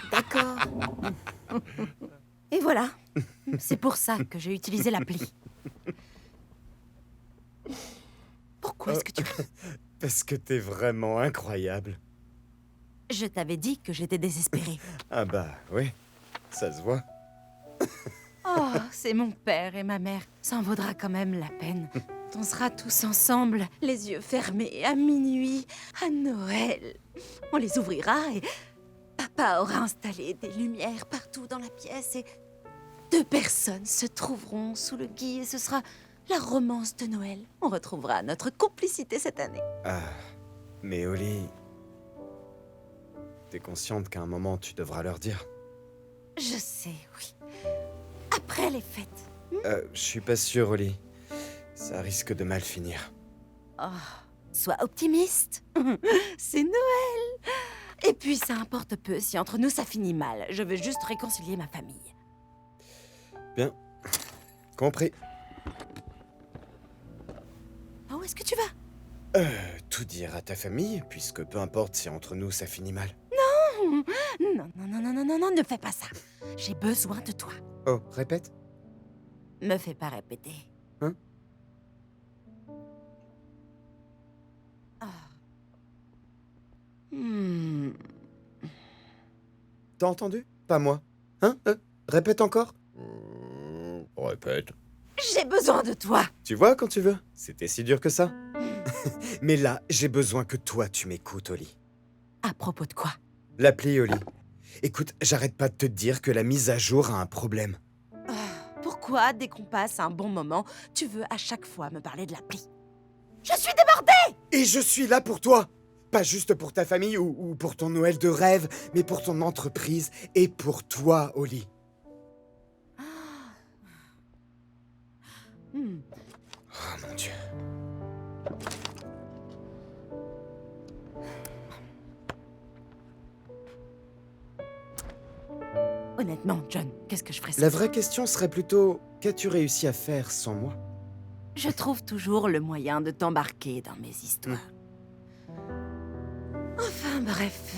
Speaker 7: D'accord.
Speaker 1: Et voilà. C'est pour ça que j'ai utilisé l'appli. Pourquoi est-ce que tu...
Speaker 3: Parce que t'es vraiment incroyable.
Speaker 1: Je t'avais dit que j'étais désespérée.
Speaker 3: Ah bah, oui. Ça se voit.
Speaker 1: Oh, c'est mon père et ma mère. Ça en vaudra quand même la peine. On sera tous ensemble, les yeux fermés, à minuit, à Noël. On les ouvrira et papa aura installé des lumières partout dans la pièce et 2 personnes se trouveront sous le gui et ce sera la romance de Noël. On retrouvera notre complicité cette année.
Speaker 3: Ah, mais Oli... T'es consciente qu'à un moment, tu devras leur dire.
Speaker 1: Je sais, oui. Après les fêtes.
Speaker 3: Je suis pas sûr, Oli. Ça risque de mal finir.
Speaker 1: Oh, sois optimiste. C'est Noël. Et puis, ça importe peu si entre nous ça finit mal. Je veux juste réconcilier ma famille.
Speaker 3: Bien. Compris.
Speaker 1: Oh, où est-ce que tu vas?
Speaker 3: Tout dire à ta famille, puisque peu importe si entre nous ça finit mal.
Speaker 1: Non, non, ne fais pas ça. J'ai besoin de toi.
Speaker 3: Oh, répète.
Speaker 1: Me fais pas répéter.
Speaker 3: Hein?
Speaker 1: Ah. Hmm.
Speaker 3: T'as entendu? Pas moi. Hein? Répète encore. Répète.
Speaker 1: J'ai besoin de toi.
Speaker 3: Tu vois quand tu veux? C'était si dur que ça. Mais là, j'ai besoin que toi tu m'écoutes, Oli.
Speaker 1: À propos de quoi?
Speaker 3: L'appli, Oli. Écoute, j'arrête pas de te dire que la mise à jour a un problème.
Speaker 1: Pourquoi, dès qu'on passe un bon moment, tu veux à chaque fois me parler de l'appli? Je suis débordée!
Speaker 3: Et je suis là pour toi. Pas juste pour ta famille ou pour ton Noël de rêve, mais pour ton entreprise et pour toi, Oli. Oh mon Dieu.
Speaker 1: Honnêtement, John, qu'est-ce que je ferais sans
Speaker 3: La
Speaker 1: toi?
Speaker 3: vraie question serait plutôt, qu'as-tu réussi à faire sans moi?
Speaker 1: Je trouve toujours le moyen de t'embarquer dans mes histoires. Enfin, bref.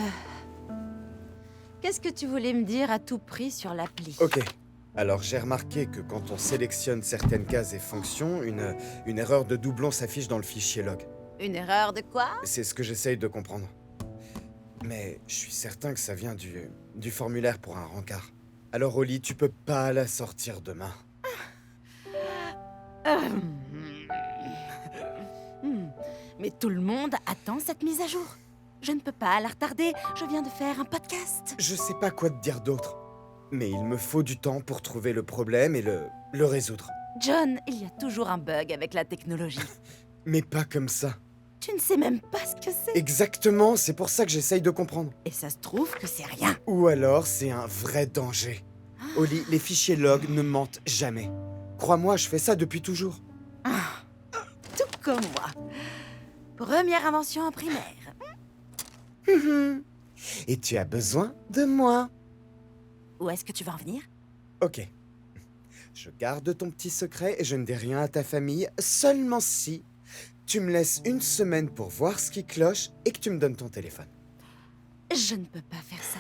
Speaker 1: Qu'est-ce que tu voulais me dire à tout prix sur l'appli?
Speaker 3: Ok. Alors j'ai remarqué que quand on sélectionne certaines cases et fonctions, une erreur de doublon s'affiche dans le fichier log.
Speaker 1: Une erreur de quoi?
Speaker 3: C'est ce que j'essaye de comprendre. Mais je suis certain que ça vient du formulaire pour un rencard. Alors Oli, tu peux pas la sortir demain.
Speaker 1: Mais tout le monde attend cette mise à jour. Je ne peux pas la retarder, je viens de faire un podcast.
Speaker 3: Je sais pas quoi te dire d'autre. Mais il me faut du temps pour trouver le problème et le résoudre.
Speaker 1: John, il y a toujours un bug avec la technologie.
Speaker 3: Mais pas comme ça.
Speaker 1: Tu ne sais même pas ce que c'est.
Speaker 3: Exactement, c'est pour ça que j'essaye de comprendre.
Speaker 1: Et ça se trouve que c'est rien.
Speaker 3: Ou alors c'est un vrai danger. Oli, les fichiers log ne mentent jamais. Crois-moi, je fais ça depuis toujours.
Speaker 1: Tout comme moi. Première invention en primaire.
Speaker 3: Et tu as besoin de moi.
Speaker 1: Où est-ce que tu vas en venir?
Speaker 3: Ok. Je garde ton petit secret et je ne dis rien à ta famille, seulement si tu me laisses une semaine pour voir ce qui cloche et que tu me donnes ton téléphone.
Speaker 1: Je ne peux pas faire ça.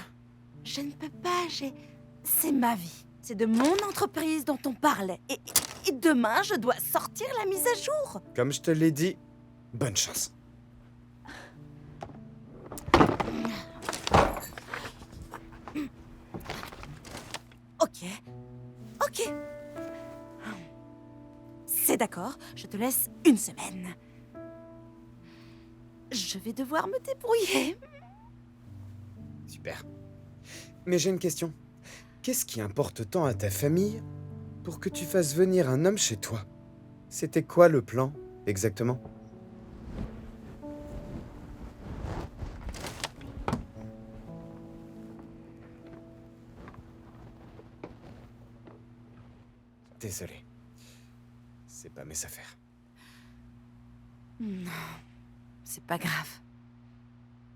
Speaker 1: Je ne peux pas, c'est ma vie. C'est de mon entreprise dont on parle. Et demain, je dois sortir la mise à jour.
Speaker 3: Comme je te l'ai dit, bonne chance.
Speaker 1: Ok. C'est d'accord, je te laisse une semaine. Je vais devoir me débrouiller.
Speaker 3: Super. Mais j'ai une question. Qu'est-ce qui importe tant à ta famille pour que tu fasses venir un homme chez toi? C'était quoi le plan, exactement? Désolé. C'est pas mes affaires.
Speaker 1: Non, c'est pas grave.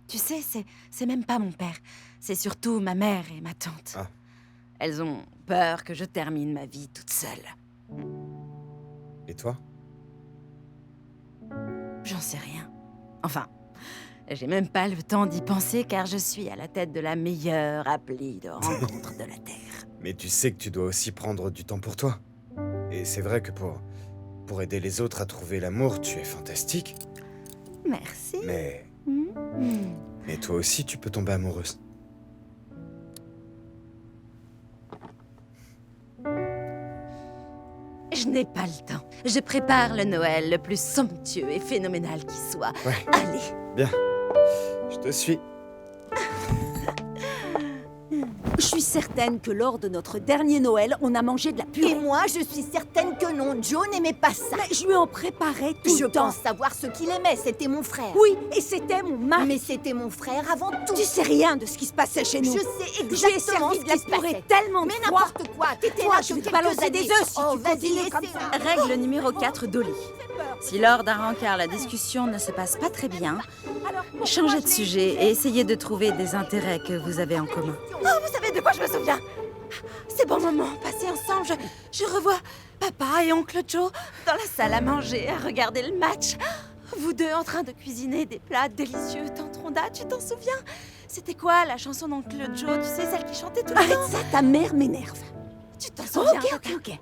Speaker 1: Tu sais, c'est même pas mon père. C'est surtout ma mère et ma tante.
Speaker 3: Ah.
Speaker 1: Elles ont peur que je termine ma vie toute seule.
Speaker 3: Et toi?
Speaker 1: J'en sais rien. Enfin, j'ai même pas le temps d'y penser car je suis à la tête de la meilleure appli de rencontre de la Terre.
Speaker 3: Mais tu sais que tu dois aussi prendre du temps pour toi. Et c'est vrai que pour aider les autres à trouver l'amour, tu es fantastique.
Speaker 1: Merci.
Speaker 3: Mais toi aussi, tu peux tomber amoureuse.
Speaker 1: Je n'ai pas le temps. Je prépare le Noël le plus somptueux et phénoménal qui soit.
Speaker 3: Ouais.
Speaker 1: Allez.
Speaker 3: Bien. Je te suis.
Speaker 8: Je suis certaine que lors de notre dernier Noël, on a mangé de la purée.
Speaker 9: Et moi, je suis certaine que non. Joe n'aimait pas ça.
Speaker 8: Mais je lui en préparais tout
Speaker 9: Je
Speaker 8: le temps.
Speaker 9: pense savoir ce qu'il aimait. C'était mon frère.
Speaker 8: Oui, et c'était mon mari.
Speaker 9: Mais c'était mon frère avant tout.
Speaker 8: Tu sais rien de ce qui se passait chez nous.
Speaker 9: Je sais
Speaker 8: J'ai
Speaker 9: exactement
Speaker 8: servi
Speaker 9: ce
Speaker 8: de la
Speaker 9: qui se
Speaker 8: purée
Speaker 9: passait.
Speaker 8: tellement de
Speaker 9: Mais
Speaker 8: fois.
Speaker 9: n'importe quoi. T'étais
Speaker 8: Toi,
Speaker 9: là
Speaker 8: je
Speaker 9: que
Speaker 8: vais te
Speaker 9: quelques
Speaker 8: balancer des
Speaker 9: années.
Speaker 8: œufs si
Speaker 9: Oh,
Speaker 8: tu
Speaker 9: vas-y,
Speaker 8: continues comme
Speaker 9: essaie.
Speaker 8: ça.
Speaker 1: Règle numéro 4 d'Oli. Si lors d'un rencard la discussion ne se passe pas très bien, changez de sujet et essayez de trouver des intérêts que vous avez en commun.
Speaker 8: Oh, vous savez de quoi je me souviens? Ces bons moments passés ensemble, je revois papa et oncle Joe dans la salle à manger, à regarder le match. Vous deux en train de cuisiner des plats délicieux. Tante Rhonda, tu t'en souviens? C'était quoi la chanson d'oncle Joe? Tu sais, celle qui chantait tout le temps? Arrête ça, ta mère m'énerve. Tu t'en souviens? Ok.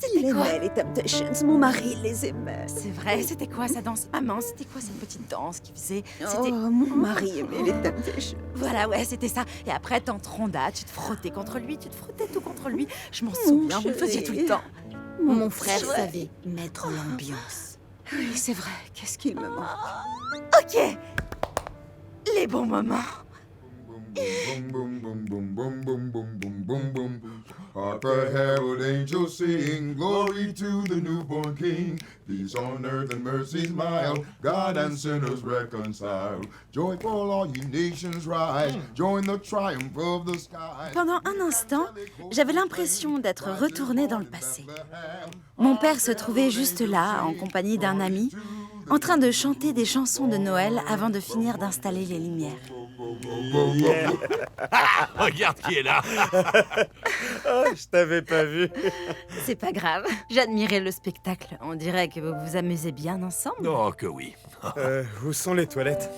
Speaker 8: C'était quoi? Les Temptations, mon mari les aimait.
Speaker 1: C'est vrai, c'était quoi sa danse? Maman, c'était quoi cette petite danse qu'il faisait? C'était...
Speaker 8: mon mari aimait les Temptations.
Speaker 1: Voilà, ouais, c'était ça. Et après, tante Rhonda, tu te frottais contre lui, tu te frottais tout contre lui. Je m'en souviens, vous le faisiez tout le temps.
Speaker 9: Mon frère savait mettre l'ambiance.
Speaker 8: Oui, c'est vrai. Qu'est-ce qu'il me manque?
Speaker 1: Ok. Les bons moments.
Speaker 10: Boom, boom, boom, boom, boom, boom, boom, boom, boom, boom. Hark the herald angels sing, glory to the newborn King. Peace on earth and mercy mild, God and sinners reconciled. Joyful all ye nations rise, join the triumph of the sky.
Speaker 1: Pendant un instant, j'avais l'impression d'être retournée dans le passé. Mon père se trouvait juste là, en compagnie d'un ami, en train de chanter des chansons de Noël avant de finir d'installer les lumières.
Speaker 5: Regarde qui est là.
Speaker 3: Oh, je t'avais pas vu.
Speaker 1: C'est pas grave, j'admirais le spectacle. On dirait que vous vous amusez bien ensemble.
Speaker 5: Oh que oui.
Speaker 3: Où sont les toilettes?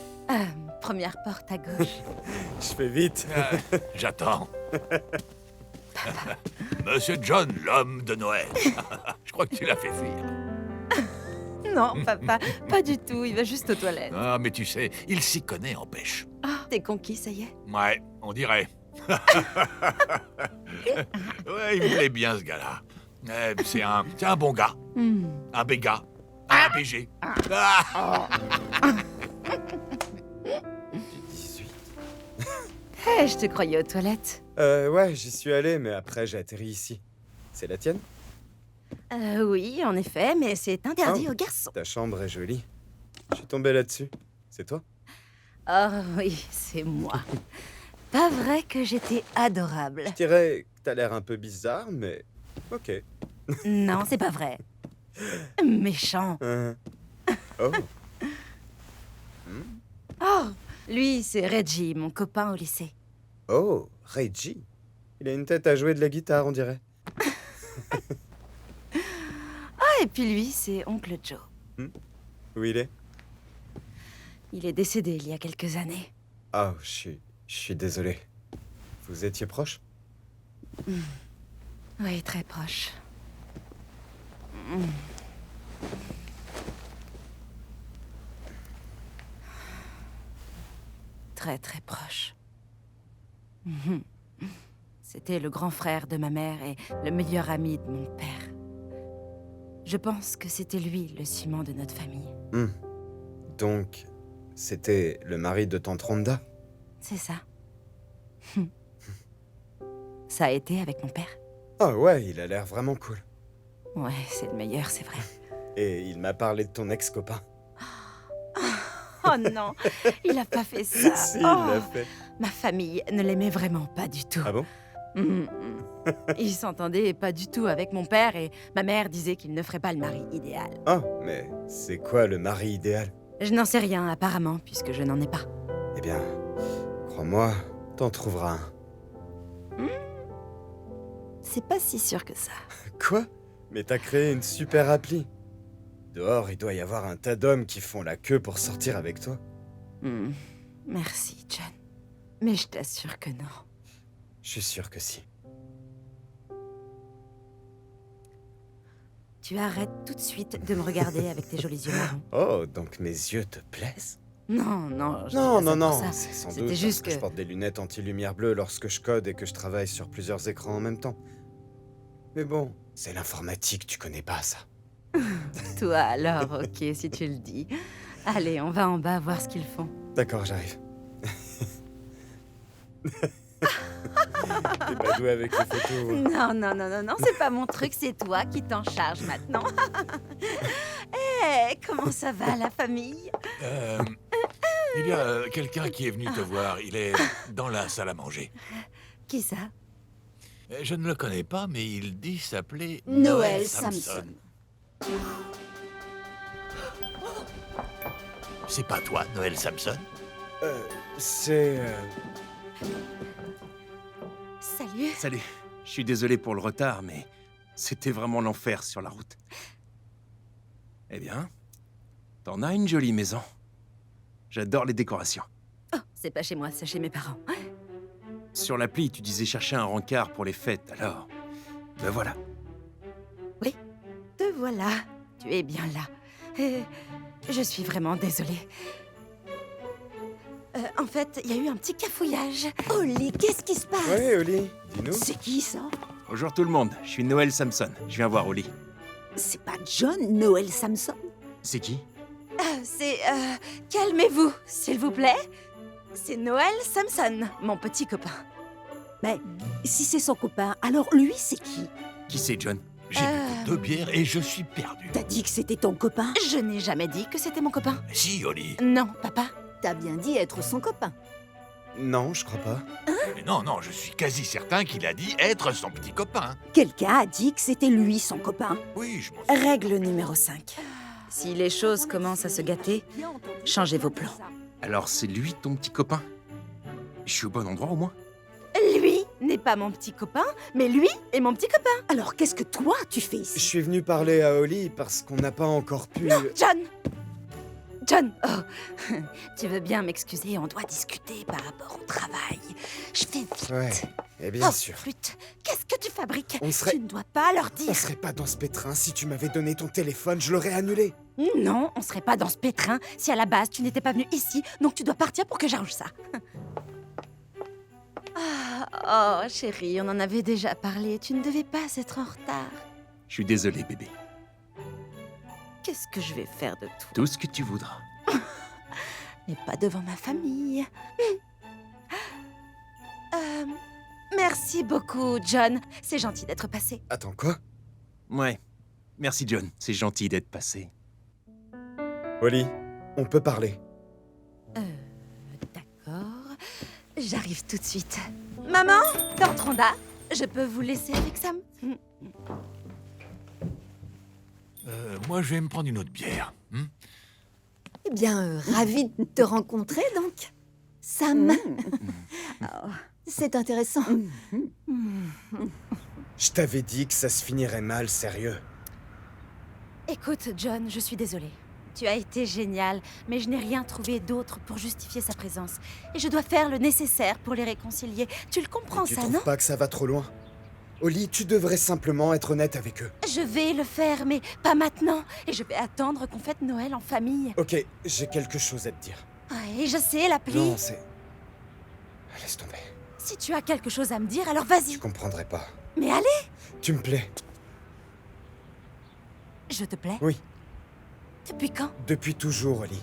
Speaker 1: Première porte à gauche.
Speaker 3: Je fais vite.
Speaker 5: J'attends. Monsieur John, l'homme de Noël. Je crois que tu l'as fait fuir.
Speaker 8: Non, papa, pas du tout. Il va juste aux toilettes.
Speaker 5: Ah, mais tu sais, il s'y connaît en pêche.
Speaker 8: Ah, t'es conquis, ça y est.
Speaker 5: Ouais, on dirait. Ouais, il me plaît bien, ce gars-là. C'est un bon gars. Un béga. Un BG. Ah.
Speaker 8: Hé, je te croyais aux toilettes.
Speaker 3: Ouais, j'y suis allé, mais après j'ai atterri ici. C'est la tienne?
Speaker 8: Oui, en effet, mais c'est interdit
Speaker 3: Oh.
Speaker 8: aux garçons.
Speaker 3: Ta chambre est jolie. Je suis tombé là-dessus. C'est toi?
Speaker 8: Oh oui, c'est moi. Pas vrai que j'étais adorable.
Speaker 3: Je dirais que t'as l'air un peu bizarre, mais... Ok.
Speaker 8: Non, c'est pas vrai. Méchant.
Speaker 3: Oh.
Speaker 8: Oh, lui, c'est Reggie, mon copain au lycée.
Speaker 3: Oh, Reggie. Il a une tête à jouer de la guitare, on dirait.
Speaker 8: Ah, et puis lui, c'est Oncle Joe.
Speaker 3: Où il est?
Speaker 8: Il est décédé il y a quelques années.
Speaker 3: Oh, je suis désolé. Vous étiez proches?
Speaker 8: Oui, très proche. Très, très proche. C'était le grand frère de ma mère et le meilleur ami de mon père. Je pense que c'était lui le ciment de notre famille.
Speaker 3: Donc, c'était le mari de tante Rhonda?
Speaker 8: C'est ça. Ça a été avec mon père.
Speaker 3: Oh ouais, il a l'air vraiment cool.
Speaker 8: Ouais, c'est le meilleur, c'est vrai.
Speaker 3: Et il m'a parlé de ton ex-copain.
Speaker 8: Oh non, il a pas fait ça.
Speaker 3: Si, il
Speaker 8: Oh,
Speaker 3: l'a fait.
Speaker 8: ma famille ne l'aimait vraiment pas du tout.
Speaker 3: Ah bon?
Speaker 8: Il s'entendait pas du tout avec mon père et ma mère disait qu'il ne ferait pas le mari idéal.
Speaker 3: Oh, mais c'est quoi le mari idéal?
Speaker 8: Je n'en sais rien apparemment puisque je n'en ai pas.
Speaker 3: Eh bien, crois-moi, t'en trouveras un.
Speaker 8: C'est pas si sûr que ça.
Speaker 3: Quoi? Mais t'as créé une super appli. Dehors, il doit y avoir un tas d'hommes qui font la queue pour sortir avec toi.
Speaker 8: Merci, John. Mais je t'assure que non.
Speaker 3: Je suis sûr que si.
Speaker 8: Tu arrêtes tout de suite de me regarder avec tes jolis yeux marrons.
Speaker 3: Oh, donc mes yeux te plaisent?
Speaker 8: Non, non, je dis
Speaker 3: Non,
Speaker 8: pas
Speaker 3: non,
Speaker 8: ça
Speaker 3: non,
Speaker 8: pour ça.
Speaker 3: c'est sans
Speaker 8: C'était
Speaker 3: doute
Speaker 8: juste
Speaker 3: parce que je
Speaker 8: que-
Speaker 3: porte des lunettes anti-lumière bleue lorsque je code et que je travaille sur plusieurs écrans en même temps. Mais bon, c'est l'informatique, tu connais pas ça.
Speaker 8: Toi alors, ok, si tu le dis. Allez, on va en bas voir ce qu'ils font.
Speaker 3: D'accord, j'arrive. T'es pas doué avec les photos.
Speaker 8: Non, non, non, non, non, c'est pas mon truc, c'est toi qui t'en charges maintenant. Hé, comment ça va la famille?
Speaker 5: Il y a quelqu'un qui est venu te voir. Il est dans la salle à manger.
Speaker 8: Qui ça?
Speaker 5: Je ne le connais pas, mais il dit s'appeler
Speaker 7: Noël Samson.
Speaker 5: C'est pas toi, Noël Samson?
Speaker 3: C'est...
Speaker 8: Salut.
Speaker 11: Salut, je suis désolé pour le retard, mais c'était vraiment l'enfer sur la route. Eh bien, t'en as une jolie maison. J'adore les décorations.
Speaker 8: Oh, c'est pas chez moi, c'est chez mes parents.
Speaker 11: Sur l'appli, tu disais chercher un rencard pour les fêtes, alors... Ben voilà.
Speaker 8: Te voilà, tu es bien là. Je suis vraiment désolée. En fait, il y a eu un petit cafouillage.
Speaker 7: Oli, qu'est-ce qui se passe?
Speaker 3: Ouais, Oli, dis-nous.
Speaker 7: C'est qui ça?
Speaker 11: Bonjour tout le monde, je suis Noël Samson. Je viens voir Oli.
Speaker 7: C'est pas John Noël Samson?
Speaker 11: C'est qui?
Speaker 8: Calmez-vous, s'il vous plaît. C'est Noël Samson, mon petit copain.
Speaker 7: Mais si c'est son copain, alors lui, c'est qui?
Speaker 11: Qui c'est, John?
Speaker 5: J'ai bu que 2 bières et je suis perdu.
Speaker 7: T'as dit que c'était ton copain?
Speaker 8: Je n'ai jamais dit que c'était mon copain.
Speaker 5: Si, Oli.
Speaker 8: Non, papa.
Speaker 7: T'as bien dit être son copain.
Speaker 3: Non, je crois pas.
Speaker 5: Mais non, non, je suis quasi certain qu'il a dit être son petit copain.
Speaker 7: Quelqu'un a dit que c'était lui son copain.
Speaker 5: Oui, je m'en souviens.
Speaker 8: Règle numéro 5. Si les choses commencent à se gâter, changez vos plans.
Speaker 11: Alors c'est lui ton petit copain? Je suis au bon endroit au moins?
Speaker 8: Lui n'est pas mon petit copain, mais lui est mon petit copain.
Speaker 7: Alors qu'est-ce que toi tu fais
Speaker 3: Je
Speaker 7: ici?
Speaker 3: suis venu parler à Oli parce qu'on n'a pas encore pu...
Speaker 8: John! John! Oh, tu veux bien m'excuser, on doit discuter par rapport au travail. Je fais vite.
Speaker 3: Ouais, Et bien
Speaker 8: Oh,
Speaker 3: sûr.
Speaker 8: flûte, qu'est-ce que tu fabriques?
Speaker 3: On serait-
Speaker 8: Tu ne dois pas leur
Speaker 3: On
Speaker 8: dire.
Speaker 3: serait pas dans ce pétrin. Si tu m'avais donné ton téléphone, je l'aurais annulé.
Speaker 8: Non, on serait pas dans ce pétrin si à la base tu n'étais pas venu ici, donc tu dois partir pour que j'arrange ça.
Speaker 1: Oh, chérie, on en avait déjà parlé. Tu ne devais pas être en retard.
Speaker 11: Je suis désolé, bébé.
Speaker 1: Qu'est-ce que je vais faire de toi?
Speaker 11: Tout ce que tu voudras.
Speaker 1: Mais pas devant ma famille.
Speaker 8: Merci beaucoup, John. C'est gentil d'être passé.
Speaker 3: Attends, quoi?
Speaker 11: Ouais. Merci, John. C'est gentil d'être passé.
Speaker 3: Oli, on peut parler.
Speaker 1: D'accord. J'arrive tout de suite.
Speaker 8: Maman, tante Rhonda, je peux vous laisser avec Sam?
Speaker 5: Moi, je vais me prendre une autre bière.
Speaker 7: Eh bien, ravie de te rencontrer, donc. Sam. C'est intéressant.
Speaker 3: Je t'avais dit que ça se finirait mal, sérieux.
Speaker 8: Écoute, John, je suis désolée. Tu as été génial, mais je n'ai rien trouvé d'autre pour justifier sa présence. Et je dois faire le nécessaire pour les réconcilier. Tu le comprends,
Speaker 3: Tu
Speaker 8: ça,
Speaker 3: trouves
Speaker 8: non?
Speaker 3: pas que ça va trop loin? Oli, tu devrais simplement être honnête avec eux.
Speaker 8: Je vais le faire, mais pas maintenant. Et je vais attendre qu'on fête Noël en famille.
Speaker 3: Ok, j'ai quelque chose à te dire.
Speaker 8: Ouais, je sais, l'appli.
Speaker 3: Non, c'est... Laisse tomber.
Speaker 8: Si tu as quelque chose à me dire, alors vas-y.
Speaker 3: Tu comprendrais pas.
Speaker 8: Mais allez,
Speaker 3: Tu me plais.
Speaker 8: je te plais.
Speaker 3: Oui,
Speaker 8: Depuis quand?
Speaker 3: depuis toujours, Oli.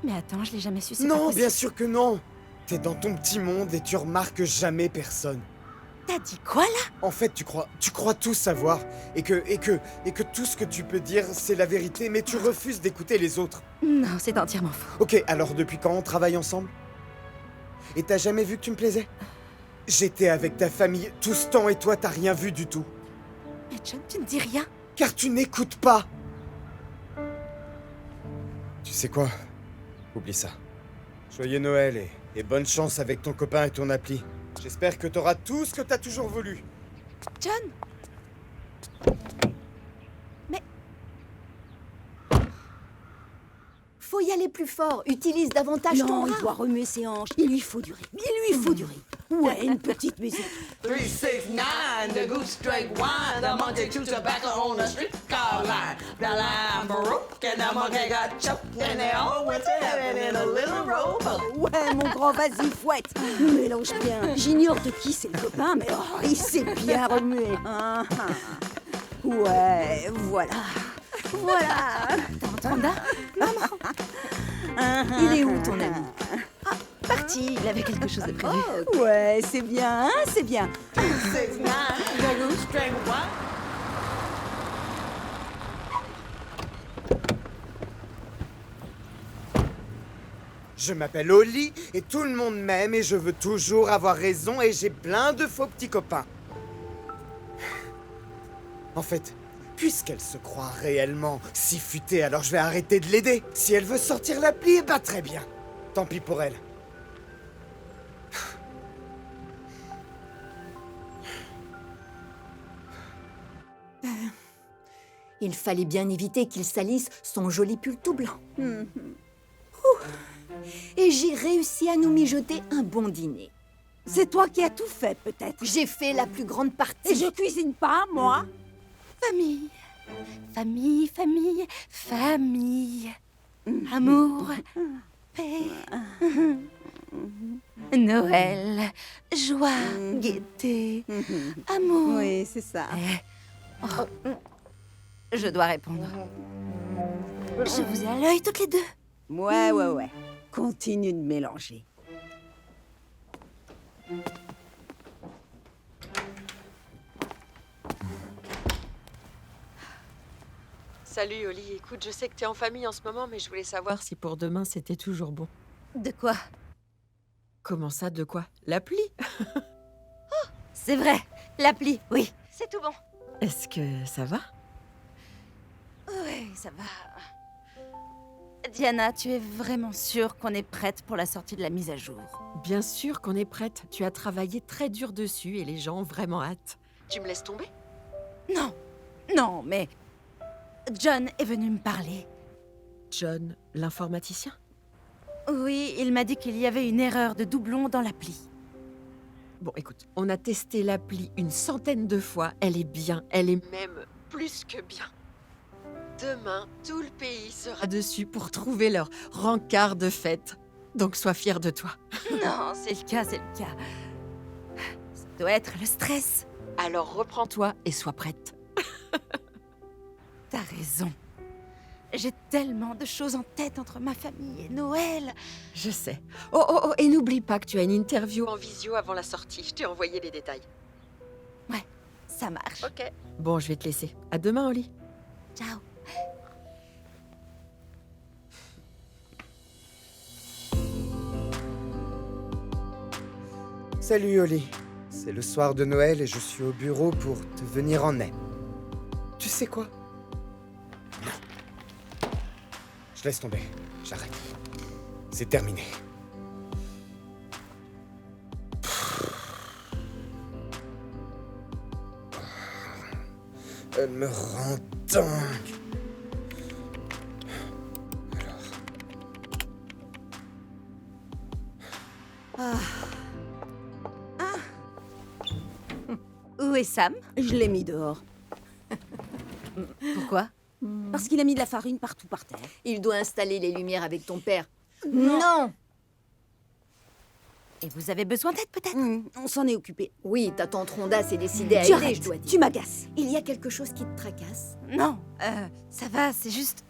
Speaker 8: Mais attends, je l'ai jamais su, c'est pas
Speaker 3: Non,
Speaker 8: possible.
Speaker 3: bien sûr que non. T'es dans ton petit monde et tu remarques jamais personne.
Speaker 8: T'as dit quoi, là?
Speaker 3: En fait, tu crois tout savoir et que tout ce que tu peux dire, c'est la vérité, mais tu refuses d'écouter les autres.
Speaker 8: Non, c'est entièrement faux.
Speaker 3: Ok, alors depuis quand on travaille ensemble? Et t'as jamais vu que tu me plaisais? J'étais avec ta famille tout ce temps et toi, t'as rien vu du tout.
Speaker 8: Mais John, tu ne dis rien.
Speaker 3: Car tu n'écoutes pas. Tu sais quoi? Oublie ça. Joyeux Noël et bonne chance avec ton copain et ton appli. J'espère que t'auras tout ce que t'as toujours voulu.
Speaker 8: John? Mais
Speaker 7: Faut y aller plus fort. Utilise davantage ton
Speaker 9: Non, il
Speaker 7: bras.
Speaker 9: doit remuer ses hanches. Il lui faut du rythme. Il lui faut du rythme. Ouais, une petite musique.
Speaker 12: 3, 6, 9, the goose straight wine. The monkey chew tobacco on the streetcar line. The line broke and the monkey got choked. And they all went to heaven in a little rowboat.
Speaker 9: Ouais, mon grand, vas-y, fouette. Mélange bien. J'ignore de qui c'est le copain, mais oh, il sait bien remuer. Ah, ah. Ouais, voilà. Voilà.
Speaker 8: Rhonda?
Speaker 9: Il est où, ton ami?
Speaker 8: Parti, il avait quelque chose de prévu.
Speaker 9: Ouais, c'est bien, hein, c'est bien.
Speaker 12: 2, 6, 9, the goose straight wine.
Speaker 3: Je m'appelle Oli et tout le monde m'aime et je veux toujours avoir raison et j'ai plein de faux petits copains. En fait, puisqu'elle se croit réellement si futée, alors je vais arrêter de l'aider. Si elle veut sortir l'appli, eh ben très bien. Tant pis pour elle.
Speaker 7: Il fallait bien éviter qu'il salisse son joli pull tout blanc. Ouh. Et j'ai réussi à nous mijoter un bon dîner.
Speaker 9: C'est toi qui as tout fait, peut-être.
Speaker 7: J'ai fait la plus grande partie.
Speaker 9: Et je cuisine pas, moi.
Speaker 8: Famille. Famille, famille, famille. Amour, paix. Noël, joie, gaieté, amour.
Speaker 9: Oui, c'est ça.
Speaker 8: Je dois répondre. Je vous ai à l'œil toutes les deux.
Speaker 9: Ouais, ouais, ouais. Continue de mélanger.
Speaker 2: Salut Oli, écoute, je sais que t'es en famille en ce moment, mais je voulais savoir si pour demain c'était toujours bon.
Speaker 8: De quoi?
Speaker 2: Comment ça, de quoi? L'appli?
Speaker 8: C'est vrai, l'appli, oui. C'est tout bon.
Speaker 2: Est-ce que ça va?
Speaker 8: Oui, ça va. Diana, tu es vraiment sûre qu'on est prête pour la sortie de la mise à jour?
Speaker 2: Bien sûr qu'on est prête. Tu as travaillé très dur dessus et les gens ont vraiment hâte. Tu me laisses tomber?
Speaker 8: Non, non, mais John est venu me parler.
Speaker 2: John, l'informaticien?
Speaker 8: Oui, il m'a dit qu'il y avait une erreur de doublon dans l'appli.
Speaker 2: Bon, écoute, on a testé l'appli une centaine de fois. Elle est bien, elle est même plus que bien. Demain, tout le pays sera dessus pour trouver leur rencard de fête. Donc sois fier de toi.
Speaker 1: Non, c'est le cas, c'est le cas. Ça doit être le stress.
Speaker 2: Alors reprends-toi et sois prête.
Speaker 1: T'as raison. J'ai tellement de choses en tête entre ma famille et Noël.
Speaker 2: Je sais. Oh, et n'oublie pas que tu as une interview en visio avant la sortie. Je t'ai envoyé les détails.
Speaker 1: Ouais, ça marche.
Speaker 2: Ok. Bon, je vais te laisser. À demain, Oli.
Speaker 1: Ciao.
Speaker 3: Salut Oli. C'est le soir de Noël et je suis au bureau pour te venir en aide. Tu sais quoi? Non. Je laisse tomber. J'arrête. C'est terminé. Elle me rend dingue.
Speaker 1: Où est Sam?
Speaker 9: Je l'ai mis dehors.
Speaker 1: Pourquoi?
Speaker 9: Parce qu'il a mis de la farine partout par terre.
Speaker 7: Il doit installer les lumières avec ton père.
Speaker 9: Non.
Speaker 1: Et vous avez besoin d'aide peut-être?
Speaker 9: On s'en est occupé.
Speaker 7: Oui, ta tante Rhonda s'est décidée à
Speaker 9: Tu
Speaker 7: aider,
Speaker 9: arrêtes,
Speaker 7: je dois dire.
Speaker 9: tu m'agaces.
Speaker 7: Il y a quelque chose qui te tracasse?
Speaker 1: Non, ça va, c'est juste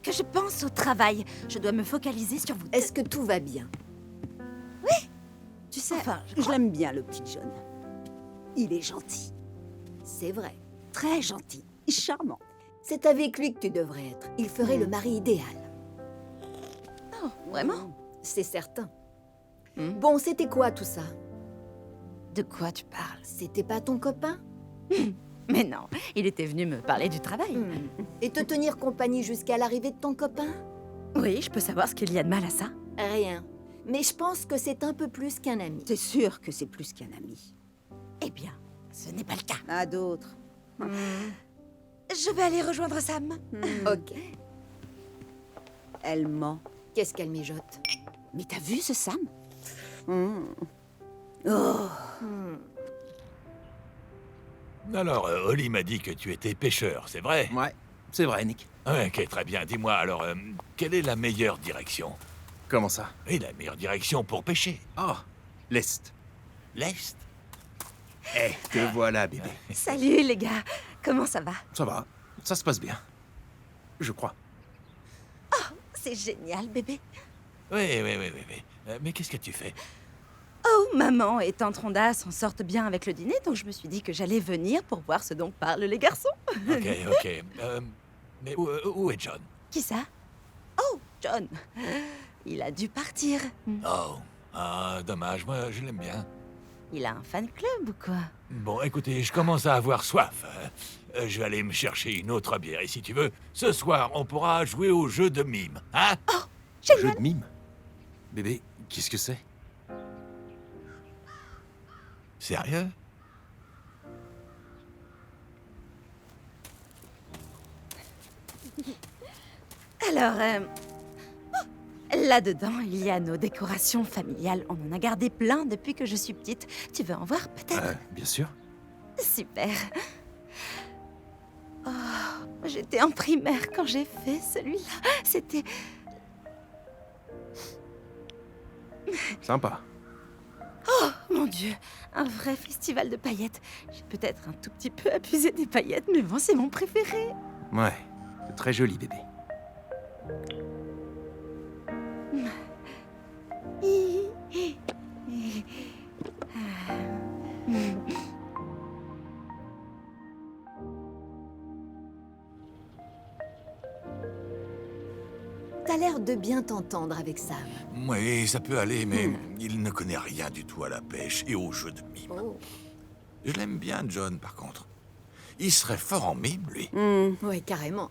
Speaker 1: que je pense au travail. Je dois me focaliser sur vous.
Speaker 7: Est-ce que tout va bien?
Speaker 9: Tu sais,
Speaker 1: Enfin,
Speaker 9: je l'aime bien, le petit John. Il est gentil.
Speaker 7: C'est vrai.
Speaker 9: Très gentil. Charmant.
Speaker 7: C'est avec lui que tu devrais être. Il ferait le mari idéal.
Speaker 1: Oh, vraiment?
Speaker 7: C'est certain. Bon, c'était quoi tout ça?
Speaker 1: De quoi tu parles?
Speaker 7: C'était pas ton copain?
Speaker 1: Mais non, il était venu me parler du travail.
Speaker 7: Et te tenir compagnie jusqu'à l'arrivée de ton copain?
Speaker 1: Oui, je peux savoir ce qu'il y a de mal à ça?
Speaker 7: Rien. Mais je pense que c'est un peu plus qu'un ami.
Speaker 9: C'est sûr que c'est plus qu'un ami.
Speaker 1: Eh bien, ce n'est pas le cas.
Speaker 9: À d'autres.
Speaker 1: Je vais aller rejoindre Sam.
Speaker 7: Ok.
Speaker 9: Elle ment.
Speaker 7: Qu'est-ce qu'elle mijote?
Speaker 9: Mais t'as vu ce Sam?
Speaker 5: Alors, Oli m'a dit que tu étais pêcheur, c'est vrai?
Speaker 11: Ouais, c'est vrai, Nick.
Speaker 5: Ouais, ok, très bien. Dis-moi, alors, quelle est la meilleure direction?
Speaker 11: Comment ça?
Speaker 5: Oui, la meilleure direction pour pêcher.
Speaker 11: Oh, l'Est.
Speaker 5: L'Est?
Speaker 11: Eh, te voilà, bébé.
Speaker 1: Salut les gars, comment ça va?
Speaker 11: Ça va, ça se passe bien. Je crois.
Speaker 1: C'est génial, bébé.
Speaker 5: Oui. Mais qu'est-ce que tu fais?
Speaker 1: Oh, maman et tante Rhonda s'en sortent bien avec le dîner, donc je me suis dit que j'allais venir pour voir ce dont parlent les garçons.
Speaker 5: Ok. Mais où est John?
Speaker 1: Qui ça? Oh, John. Il a dû partir.
Speaker 5: Oh, dommage, moi je l'aime bien.
Speaker 1: Il a un fan club ou quoi?
Speaker 5: Bon, écoutez, je commence à avoir soif. Je vais aller me chercher une autre bière, et si tu veux, ce soir, on pourra jouer au jeu de mime, hein?
Speaker 11: Jeu de mime? Bébé, qu'est-ce que c'est?
Speaker 5: Sérieux?
Speaker 1: Alors, là-dedans, il y a nos décorations familiales. On en a gardé plein depuis que je suis petite. Tu veux en voir peut-être?
Speaker 11: Bien sûr.
Speaker 1: Super. Oh, j'étais en primaire quand j'ai fait celui-là. C'était...
Speaker 11: Sympa.
Speaker 1: Oh, mon Dieu, un vrai festival de paillettes. J'ai peut-être un tout petit peu abusé des paillettes, mais bon, c'est mon préféré.
Speaker 11: Ouais, c'est très joli, bébé.
Speaker 7: T'as l'air de bien t'entendre avec Sam.
Speaker 5: Oui, ça peut aller, mais il ne connaît rien du tout à la pêche et au jeu de mime.
Speaker 7: Oh.
Speaker 5: Je l'aime bien, John, par contre. Il serait fort en mime, lui.
Speaker 7: Ouais, carrément.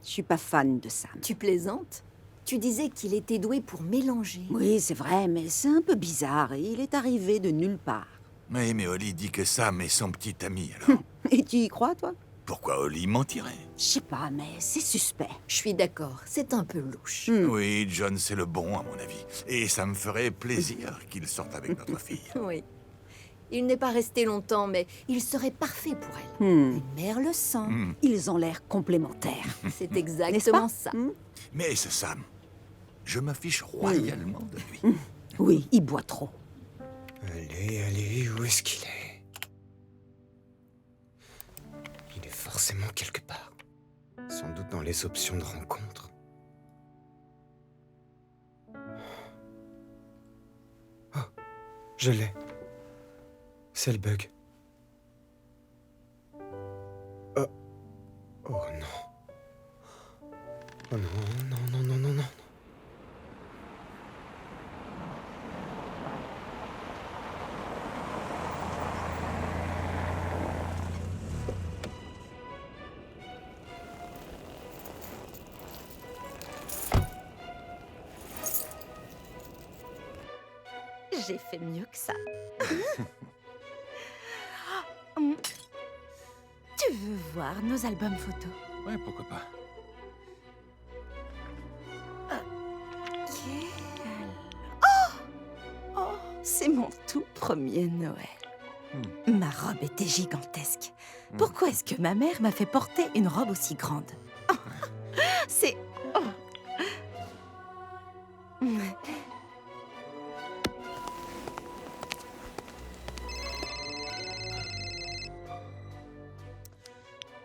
Speaker 9: Je suis pas fan de Sam.
Speaker 7: Tu plaisantes? Tu disais qu'il était doué pour mélanger.
Speaker 9: Oui, c'est vrai, mais c'est un peu bizarre et il est arrivé de nulle part.
Speaker 5: Oui, mais Oli dit que Sam est son petit ami, alors.
Speaker 9: Et tu y crois, toi?
Speaker 5: Pourquoi Oli mentirait?
Speaker 9: Je sais pas, mais c'est suspect.
Speaker 7: Je suis d'accord, c'est un peu louche.
Speaker 5: Oui, John, c'est le bon, à mon avis. Et ça me ferait plaisir qu'il sorte avec notre fille.
Speaker 7: Oui. Il n'est pas resté longtemps, mais il serait parfait pour elle.
Speaker 9: Hmm.
Speaker 7: Les mères le sentent.
Speaker 9: Ils ont l'air complémentaires.
Speaker 7: C'est exactement ça.
Speaker 5: Mais ce Sam, je m'affiche royalement de lui.
Speaker 9: Oui, il boit trop.
Speaker 3: Allez, où est-ce qu'il est? Il est forcément quelque part. Sans doute dans les options de rencontre. Oh, je l'ai. C'est le bug. Oh. Oh non. Oh non.
Speaker 8: J'ai fait mieux que ça. Tu veux voir nos albums photos?
Speaker 11: Ouais, pourquoi pas.
Speaker 8: Oh, c'est mon tout premier Noël. Ma robe était gigantesque. Pourquoi est-ce que ma mère m'a fait porter une robe aussi grande? C'est...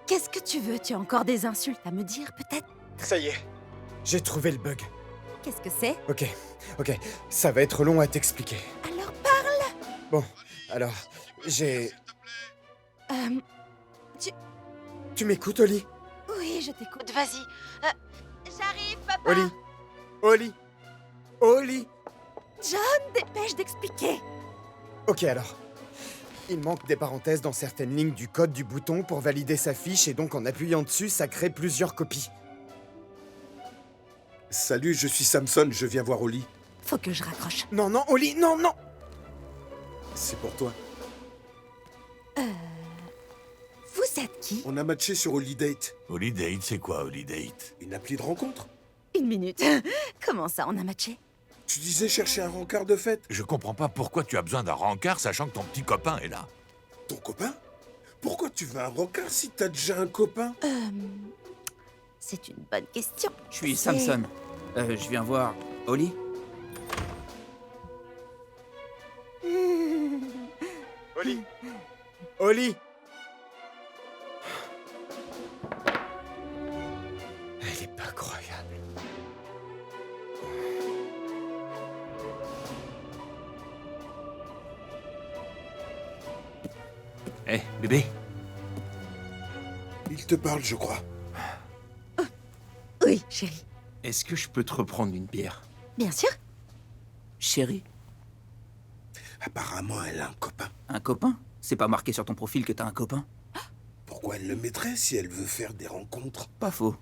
Speaker 8: Qu'est-ce que tu veux? Tu as encore des insultes à me dire, peut-être?
Speaker 3: Ça y est, j'ai trouvé le bug.
Speaker 8: Qu'est-ce que c'est?
Speaker 3: Ok, ça va être long à t'expliquer.
Speaker 8: Alors parle!
Speaker 3: Bon, alors, j'ai... Tu m'écoutes, Oli?
Speaker 8: Oui, je t'écoute, vas-y. J'arrive, papa!
Speaker 3: Oli!
Speaker 8: John, dépêche d'expliquer!
Speaker 3: Ok, alors. Il manque des parenthèses dans certaines lignes du code du bouton pour valider sa fiche et donc en appuyant dessus, ça crée plusieurs copies.
Speaker 13: Salut, je suis Samson, je viens voir Oli.
Speaker 8: Faut que je raccroche.
Speaker 3: Non, Oli, non!
Speaker 13: C'est pour toi.
Speaker 8: Vous êtes qui?
Speaker 13: On a matché sur Holidate.
Speaker 5: Holidate, c'est quoi Holidate?
Speaker 13: Une appli de rencontre.
Speaker 8: Une minute. Comment ça, on a matché?
Speaker 13: Tu disais chercher un rencard de fête.
Speaker 5: Je comprends pas pourquoi tu as besoin d'un rencard sachant que ton petit copain est là.
Speaker 13: Ton copain? Pourquoi tu veux un rencard si t'as déjà un copain?
Speaker 8: C'est une bonne question.
Speaker 14: Je suis Samson. Je viens voir Oli.
Speaker 3: Oli! Elle est pas croyable.
Speaker 11: Hé, bébé.
Speaker 13: Il te parle, je crois.
Speaker 8: Oui, chérie.
Speaker 11: Est-ce que je peux te reprendre une bière?
Speaker 8: Bien sûr.
Speaker 14: Chérie,
Speaker 13: Apparemment, elle a un copain.
Speaker 14: un copain? C'est pas marqué sur ton profil que t'as un copain?
Speaker 13: Pourquoi elle le mettrait si elle veut faire des rencontres?
Speaker 14: Pas faux.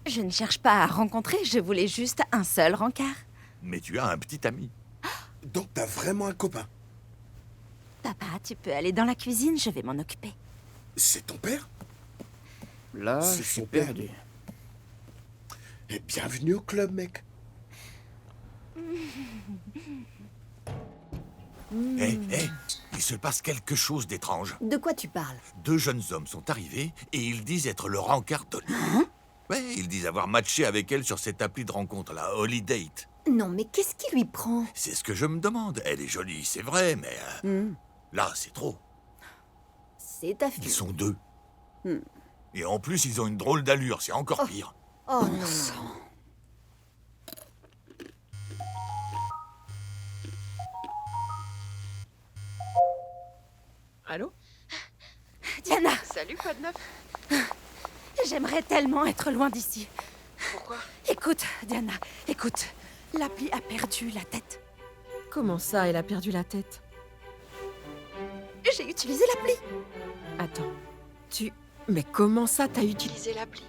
Speaker 8: Je ne cherche pas à rencontrer, je voulais juste un seul rencard.
Speaker 5: Mais tu as un petit ami.
Speaker 13: Donc t'as vraiment un copain?
Speaker 8: Papa, tu peux aller dans la cuisine, je vais m'en occuper.
Speaker 13: C'est ton père?
Speaker 14: Là,
Speaker 13: C'est
Speaker 14: je suis
Speaker 13: son père.
Speaker 14: perdu.
Speaker 13: Et bienvenue au club, mec.
Speaker 5: Hé, il se passe quelque chose d'étrange.
Speaker 7: De quoi tu parles?
Speaker 5: 2 jeunes hommes sont arrivés et ils disent être le rencard d'Oli. Ouais, ils disent avoir matché avec elle sur cette appli de rencontre, la Holidate.
Speaker 7: Non, mais qu'est-ce qui lui prend?
Speaker 5: C'est ce que je me demande. Elle est jolie, c'est vrai, mais... là, c'est trop.
Speaker 7: C'est ta
Speaker 5: Ils
Speaker 7: fille.
Speaker 5: sont 2. Et en plus, ils ont une drôle d'allure, c'est encore pire.
Speaker 7: Oh non.
Speaker 2: Allô?
Speaker 8: Diana,
Speaker 2: Salut, quoi de neuf?
Speaker 8: j'aimerais tellement être loin d'ici.
Speaker 2: Pourquoi?
Speaker 8: Écoute, Diana, écoute. L'appli a perdu la tête.
Speaker 2: Comment ça, elle a perdu la tête?
Speaker 8: J'ai utilisé l'appli.
Speaker 2: Attends, Mais comment ça, t'as utilisé l'appli?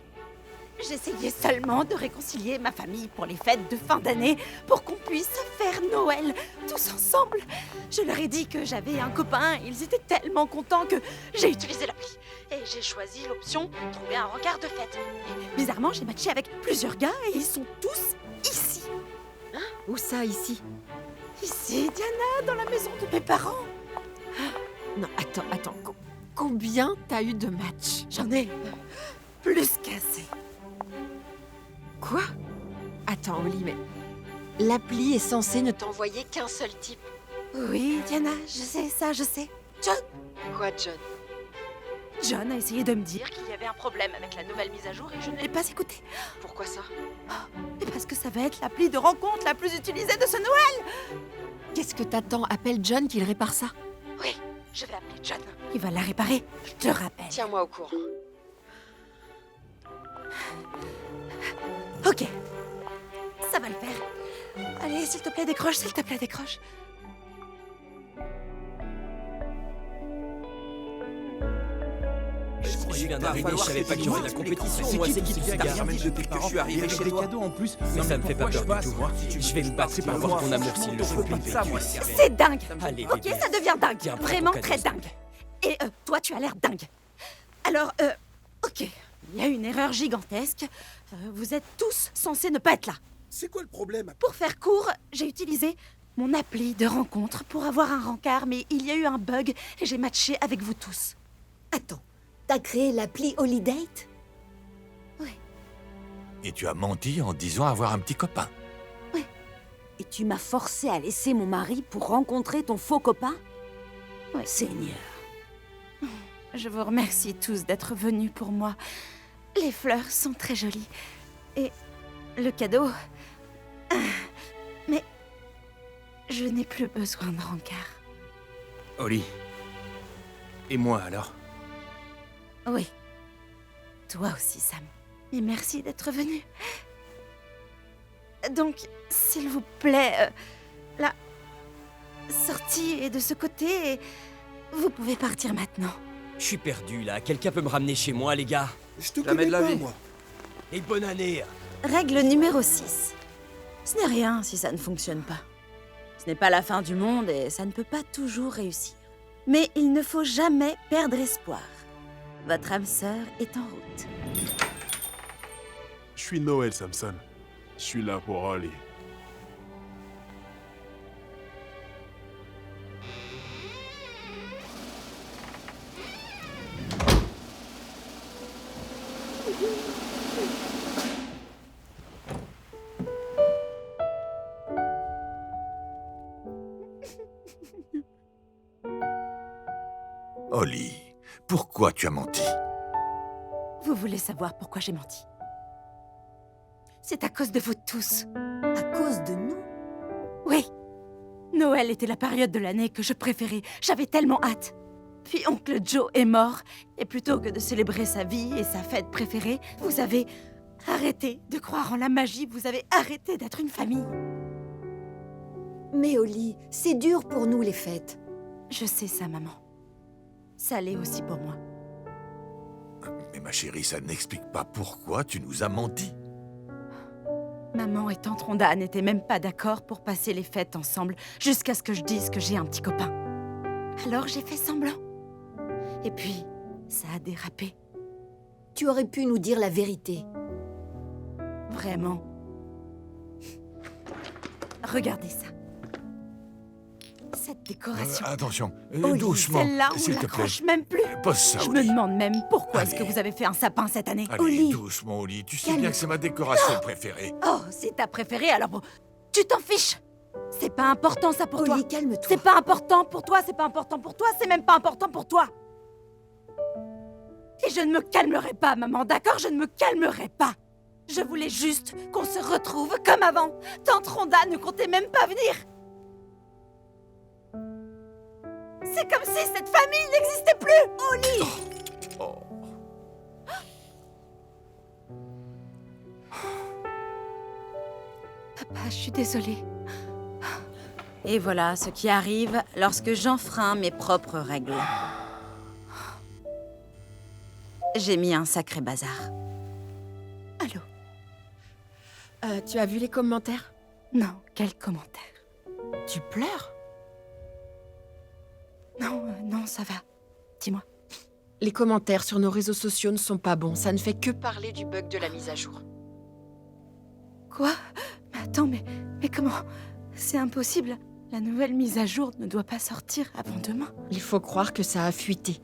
Speaker 8: J'essayais seulement de réconcilier ma famille pour les fêtes de fin d'année, pour qu'on puisse faire Noël tous ensemble. Je leur ai dit que j'avais un copain, ils étaient tellement contents que j'ai utilisé l'appli. Et j'ai choisi l'option « Trouver un rencard de fête ». Et bizarrement, j'ai matché avec plusieurs gars et ils sont tous ici.
Speaker 2: Où ça, ici?
Speaker 8: Ici, Diana, dans la maison de mes parents.
Speaker 2: Non, attends. Combien t'as eu de matchs?
Speaker 8: J'en ai plus qu'assez.
Speaker 2: Quoi? Attends, Oli, mais l'appli est censée ne t'envoyer qu'un seul type.
Speaker 8: Oui, Diana, je sais ça, je sais. John
Speaker 2: Quoi, John?
Speaker 8: John a essayé de me dire qu'il y avait un problème avec la nouvelle mise à jour et je ne l'ai pas écouté.
Speaker 2: Pourquoi ça?
Speaker 8: Parce que ça va être l'appli de rencontre la plus utilisée de ce Noël.
Speaker 2: Qu'est-ce que t'attends? Appelle John qu'il répare ça.
Speaker 8: Oui, je vais appeler John. Il va la réparer, je te rappelle.
Speaker 2: Tiens-moi au courant.
Speaker 8: Ok, ça va le faire. Allez, s'il te plaît, décroche, s'il te plaît, décroche.
Speaker 15: Je viens d'arriver, je savais pas qu'il y aurait de la compétition. Moi, c'est qui tout ça? T'as rien dit depuis que je suis arrivé chez toi.
Speaker 11: cadeaux en plus.
Speaker 15: Mais ça me fait pas peur du tout. Je vais me battre pour avoir ton amour s'il le faut.
Speaker 8: C'est dingue.
Speaker 15: Allez,
Speaker 8: Ok, ça devient dingue.
Speaker 15: Tiens, prends
Speaker 8: Vraiment
Speaker 15: ton
Speaker 8: très
Speaker 15: cadeau.
Speaker 8: dingue. Et toi, tu as l'air dingue. Alors, ok, il y a une erreur gigantesque. Vous êtes tous censés ne pas être là.
Speaker 13: C'est quoi le problème?
Speaker 8: Pour faire court, j'ai utilisé mon appli de rencontre pour avoir un rencard, mais il y a eu un bug et j'ai matché avec vous tous.
Speaker 7: Attends, t'as créé l'appli Holidate?
Speaker 5: Et tu as menti en disant avoir un petit copain.
Speaker 9: Et tu m'as forcé à laisser mon mari pour rencontrer ton faux copain? Seigneur.
Speaker 8: Je vous remercie tous d'être venus pour moi. Les fleurs sont très jolies. Et le cadeau... Mais je n'ai plus besoin de rencard.
Speaker 11: Oli. Et moi alors?
Speaker 8: Oui. Toi aussi, Sam. Et merci d'être venu. Donc, s'il vous plaît, la sortie est de ce côté et vous pouvez partir maintenant.
Speaker 15: Je suis perdu là. Quelqu'un peut me ramener chez moi, les gars?
Speaker 13: Je te
Speaker 11: Jamais
Speaker 13: connais
Speaker 11: de la
Speaker 13: pas,
Speaker 11: vie.
Speaker 13: moi.
Speaker 15: Et bonne année.
Speaker 1: Règle numéro 6. Ce n'est rien si ça ne fonctionne pas. Ce n'est pas la fin du monde et ça ne peut pas toujours réussir. Mais il ne faut jamais perdre espoir. Votre âme sœur est en route.
Speaker 16: Je suis Noël, Samson. Je suis là pour Holly.
Speaker 5: Holly, pourquoi tu as menti?
Speaker 8: Vous voulez savoir pourquoi j'ai menti? C'est à cause de vous tous.
Speaker 9: À cause de nous?
Speaker 8: Oui. Noël était la période de l'année que je préférais. J'avais tellement hâte. Puis oncle Joe est mort. Et plutôt que de célébrer sa vie et sa fête préférée, vous avez arrêté de croire en la magie. Vous avez arrêté d'être une famille.
Speaker 7: Mais Oli, c'est dur pour nous les fêtes.
Speaker 8: Je sais ça, maman. Ça l'est aussi pour moi.
Speaker 5: Mais ma chérie, ça n'explique pas pourquoi tu nous as menti.
Speaker 8: Maman et tante Rhonda n'étaient même pas d'accord pour passer les fêtes ensemble jusqu'à ce que je dise que j'ai un petit copain. Alors j'ai fait semblant. Et puis, ça a dérapé.
Speaker 7: Tu aurais pu nous dire la vérité.
Speaker 8: Vraiment. Regardez ça. Cette décoration.
Speaker 5: Attention,
Speaker 8: Oli,
Speaker 5: doucement,
Speaker 8: celle-là, on
Speaker 5: s'il te plaît.
Speaker 8: l'accroche même plus.
Speaker 5: Pose ça,
Speaker 8: Je
Speaker 5: Oli.
Speaker 8: me demande même pourquoi est-ce que
Speaker 5: Allez.
Speaker 8: vous avez fait un sapin cette année.
Speaker 5: Allez,
Speaker 8: Oli.
Speaker 5: doucement, Oli. Tu sais bien que c'est ma décoration préférée.
Speaker 8: Oh, c'est ta préférée, alors bon, tu t'en fiches. C'est pas important ça pour toi.
Speaker 7: Oli, calme-toi.
Speaker 8: C'est pas important pour toi, c'est pas important pour toi, c'est même pas important pour toi. Et je ne me calmerai pas, maman, d'accord? Je ne me calmerai pas. Je voulais juste qu'on se retrouve comme avant. Tante Rhonda ne comptait même pas venir. C'est comme si cette famille n'existait plus, Oli.
Speaker 5: Oh.
Speaker 8: Papa, je suis désolée.
Speaker 1: Et voilà ce qui arrive lorsque j'enfreins mes propres règles. J'ai mis un sacré bazar.
Speaker 8: Allô?
Speaker 2: Tu as vu les commentaires?
Speaker 8: Non, quel commentaire?
Speaker 2: Tu pleures?
Speaker 8: Non, ça va. Dis-moi.
Speaker 2: Les commentaires sur nos réseaux sociaux ne sont pas bons. Ça ne fait que parler du bug de la mise à jour.
Speaker 8: Quoi? Mais attends, mais comment? C'est impossible. La nouvelle mise à jour ne doit pas sortir avant demain.
Speaker 2: Il faut croire que ça a fuité.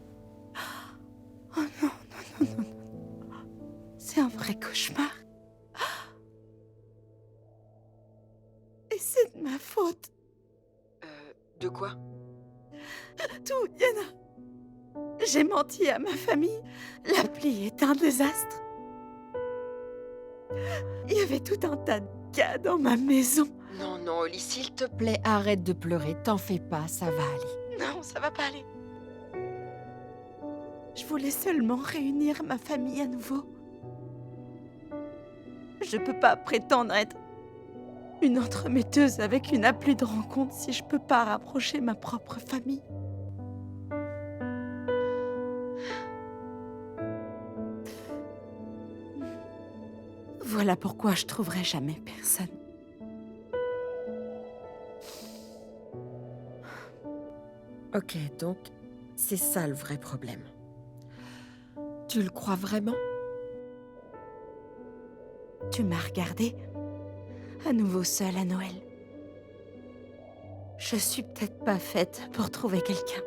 Speaker 8: Oh non, non, non, non, non. C'est un vrai cauchemar. Et c'est de ma faute.
Speaker 2: De quoi?
Speaker 8: Tout, Yana. J'ai menti à ma famille. L'appli est un désastre. Il y avait tout un tas de cas dans ma maison.
Speaker 2: Non, non, Oli, s'il te plaît, arrête de pleurer. T'en fais pas, ça va aller.
Speaker 8: Non, ça va pas aller. Je voulais seulement réunir ma famille à nouveau. Je peux pas prétendre être une entremetteuse avec une appli de rencontre si je peux pas rapprocher ma propre famille. Voilà pourquoi je trouverai jamais personne.
Speaker 2: Ok, donc, c'est ça le vrai problème. Tu le crois vraiment?
Speaker 8: Tu m'as regardée, à nouveau seule à Noël. Je suis peut-être pas faite pour trouver quelqu'un.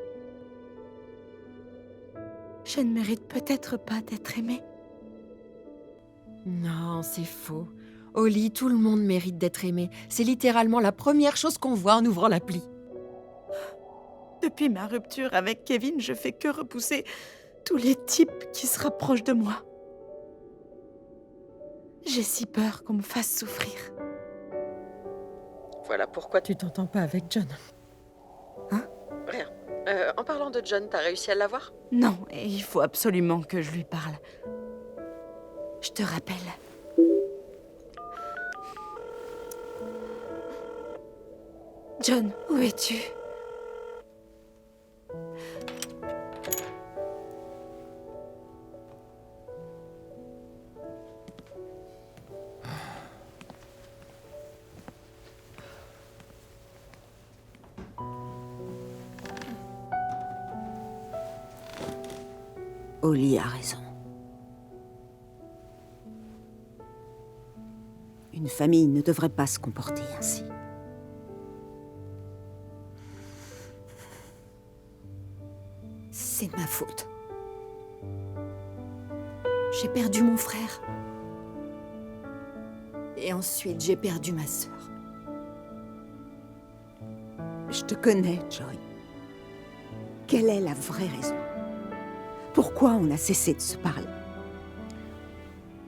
Speaker 8: Je ne mérite peut-être pas d'être aimée.
Speaker 2: Non, c'est faux. Oli, tout le monde mérite d'être aimé. C'est littéralement la première chose qu'on voit en ouvrant l'appli.
Speaker 8: Depuis ma rupture avec Kevin, je fais que repousser tous les types qui se rapprochent de moi. J'ai si peur qu'on me fasse souffrir.
Speaker 2: Voilà pourquoi tu t'entends pas avec John.
Speaker 8: Hein?
Speaker 2: Rien. En parlant de John, t'as réussi à l'avoir?
Speaker 8: Non, et il faut absolument que je lui parle. Je te rappelle. John, où es-tu?
Speaker 9: Oli a raison. Une famille ne devrait pas se comporter ainsi. C'est de ma faute. J'ai perdu mon frère. Et ensuite, j'ai perdu ma sœur. Je te connais, Joy. Quelle est la vraie raison? Pourquoi on a cessé de se parler?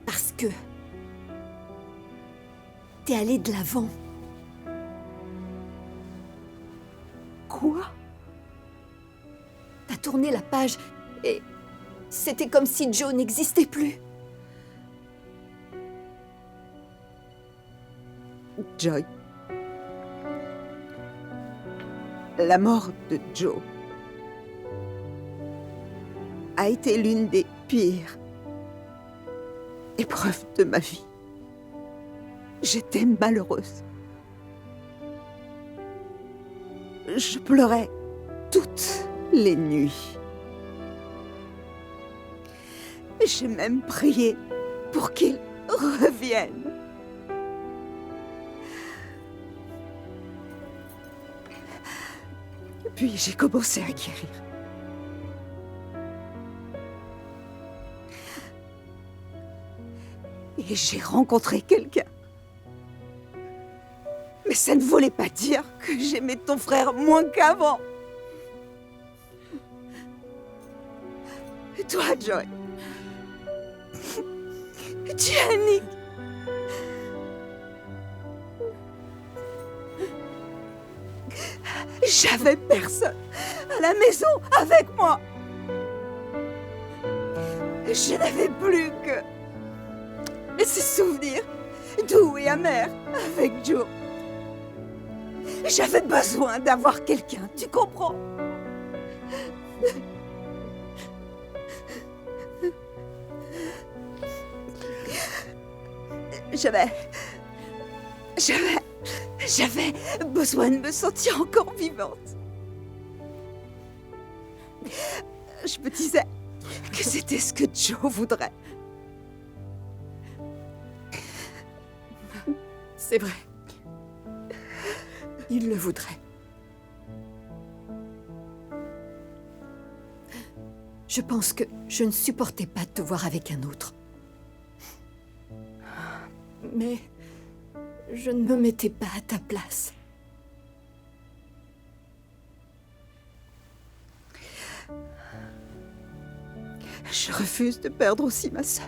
Speaker 9: Parce que t'es allé de l'avant. Quoi? T'as tourné la page et c'était comme si Joe n'existait plus. Joy. La mort de Joe a été l'une des pires épreuves de ma vie. J'étais malheureuse. Je pleurais toutes les nuits. J'ai même prié pour qu'il revienne. Puis j'ai commencé à guérir. Et j'ai rencontré quelqu'un. Mais ça ne voulait pas dire que j'aimais ton frère moins qu'avant. Et toi, Joy, tu es Nick. J'avais personne à la maison avec moi. Je n'avais plus que ces souvenirs doux et amers avec Joe. J'avais besoin d'avoir quelqu'un, tu comprends? J'avais besoin de me sentir encore vivante. Je me disais que c'était ce que Joe voudrait.
Speaker 2: C'est vrai. Il le voudrait. Je pense que je ne supportais pas de te voir avec un autre. Mais je ne me mettais pas à ta place.
Speaker 9: Je refuse de perdre aussi ma sœur.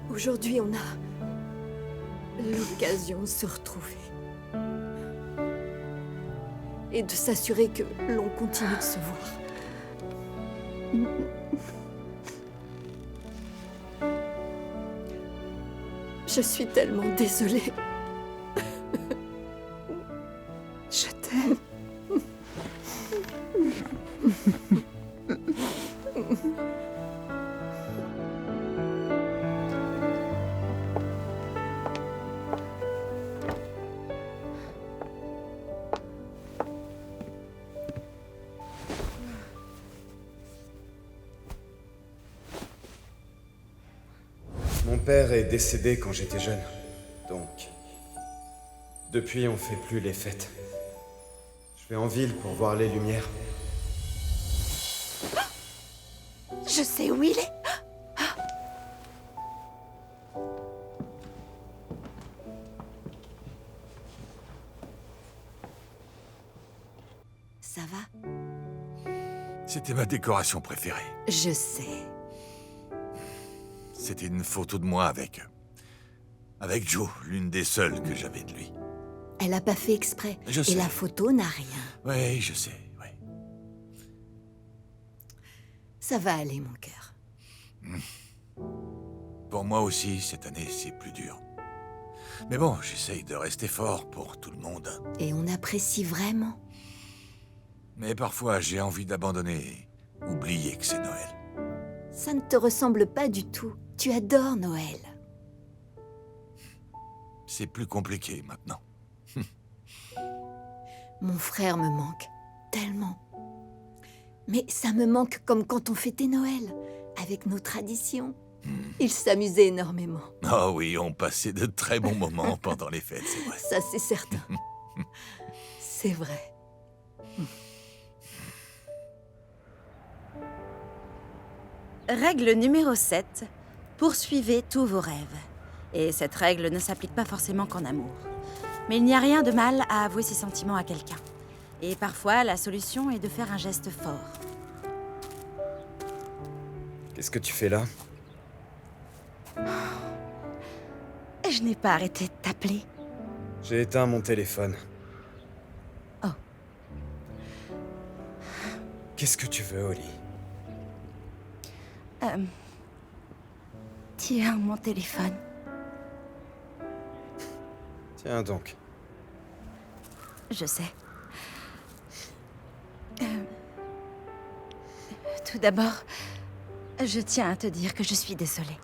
Speaker 2: Aujourd'hui, on a l'occasion de se retrouver. Et de s'assurer que l'on continue de se voir. Je suis tellement désolée.
Speaker 9: Je t'aime.
Speaker 3: Mon père est décédé quand j'étais jeune. Donc, depuis, on fait plus les fêtes. Je vais en ville pour voir les lumières.
Speaker 8: Je sais où il est.
Speaker 1: Ça va?
Speaker 5: C'était ma décoration préférée.
Speaker 1: Je sais.
Speaker 5: C'était une photo de moi avec Joe, l'une des seules que j'avais de lui.
Speaker 1: Elle a pas fait exprès.
Speaker 5: Je
Speaker 1: Et
Speaker 5: sais.
Speaker 1: la photo n'a rien.
Speaker 5: Oui, je sais, oui.
Speaker 1: Ça va aller, mon cœur.
Speaker 5: Pour moi aussi, cette année, c'est plus dur. Mais bon, j'essaye de rester fort pour tout le monde.
Speaker 1: Et on apprécie vraiment.
Speaker 5: Mais parfois, j'ai envie d'abandonner et oublier que c'est Noël.
Speaker 1: Ça ne te ressemble pas du tout. Tu adores Noël.
Speaker 5: C'est plus compliqué maintenant.
Speaker 1: Mon frère me manque tellement. Mais ça me manque comme quand on fêtait Noël, avec nos traditions. Il s'amusait énormément.
Speaker 5: Oh oui, on passait de très bons moments pendant les fêtes, c'est vrai.
Speaker 1: Ça, c'est certain. C'est vrai. Règle numéro 7. Poursuivez tous vos rêves. Et cette règle ne s'applique pas forcément qu'en amour. Mais il n'y a rien de mal à avouer ses sentiments à quelqu'un. Et parfois, la solution est de faire un geste fort.
Speaker 3: Qu'est-ce que tu fais là?
Speaker 8: Je n'ai pas arrêté de t'appeler.
Speaker 3: J'ai éteint mon téléphone.
Speaker 8: Oh.
Speaker 3: Qu'est-ce que tu veux, Oli?
Speaker 8: Tiens, mon téléphone.
Speaker 3: Tiens donc.
Speaker 8: Je sais. Tout d'abord, je tiens à te dire que je suis désolée.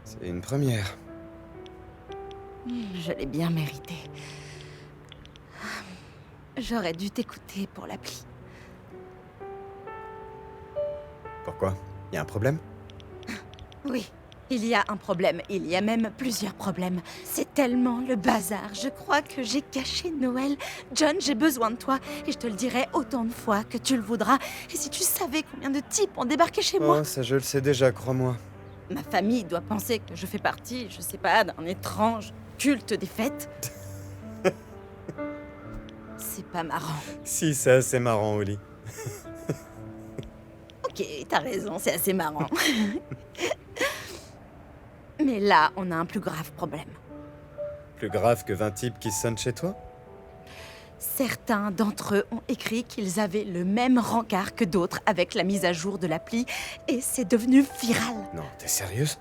Speaker 3: C'est une première.
Speaker 8: Je l'ai bien mérité. J'aurais dû t'écouter pour l'appli.
Speaker 3: Pourquoi? Y a un problème?
Speaker 8: Oui, il y a un problème. Il y a même plusieurs problèmes. C'est tellement le bazar. Je crois que j'ai caché Noël. John, j'ai besoin de toi. Et je te le dirai autant de fois que tu le voudras. Et si tu savais combien de types ont débarqué chez moi.
Speaker 3: Oh, ça je le sais déjà, crois-moi.
Speaker 8: Ma famille doit penser que je fais partie, je sais pas, d'un étrange culte des fêtes. C'est pas marrant.
Speaker 3: Si, c'est assez marrant, Oli.
Speaker 8: Ok, t'as raison, c'est assez marrant. Mais là, on a un plus grave problème.
Speaker 3: Plus grave que 20 types qui sonnent chez toi?
Speaker 8: Certains d'entre eux ont écrit qu'ils avaient le même rencard que d'autres avec la mise à jour de l'appli, et c'est devenu viral.
Speaker 3: Non, t'es sérieuse?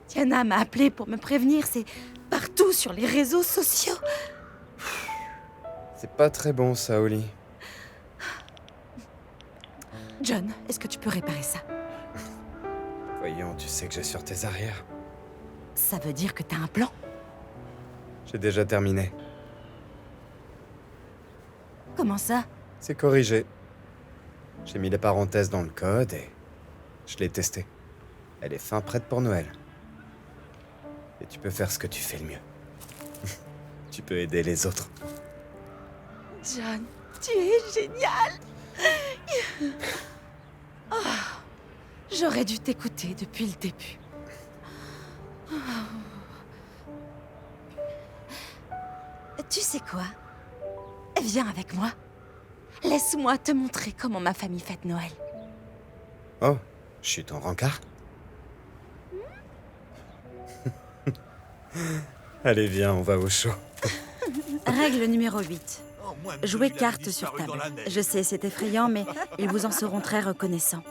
Speaker 8: Diana m'a appelé pour me prévenir, c'est partout sur les réseaux sociaux.
Speaker 3: C'est pas très bon ça, Oli.
Speaker 8: John, est-ce que tu peux réparer ça?
Speaker 3: Voyons, tu sais que j'ai sur tes arrières.
Speaker 8: Ça veut dire que t'as un plan?
Speaker 3: J'ai déjà terminé.
Speaker 8: Comment ça?
Speaker 3: C'est corrigé. J'ai mis les parenthèses dans le code et je l'ai testé. Elle est fin prête pour Noël. Et tu peux faire ce que tu fais le mieux. Tu peux aider les autres.
Speaker 8: John, Tu es génial. J'aurais dû t'écouter depuis le début. Tu sais quoi? Viens avec moi. Laisse-moi te montrer comment ma famille fête Noël.
Speaker 3: Oh, je suis ton rencard. Allez, viens, on va au show.
Speaker 1: Règle numéro 8.
Speaker 5: Oh, moi,
Speaker 1: Jouer
Speaker 5: il a
Speaker 1: cartes
Speaker 5: disparu
Speaker 1: sur
Speaker 5: dans
Speaker 1: table.
Speaker 5: la neige.
Speaker 1: Je sais, c'est effrayant, mais ils vous en seront très reconnaissants.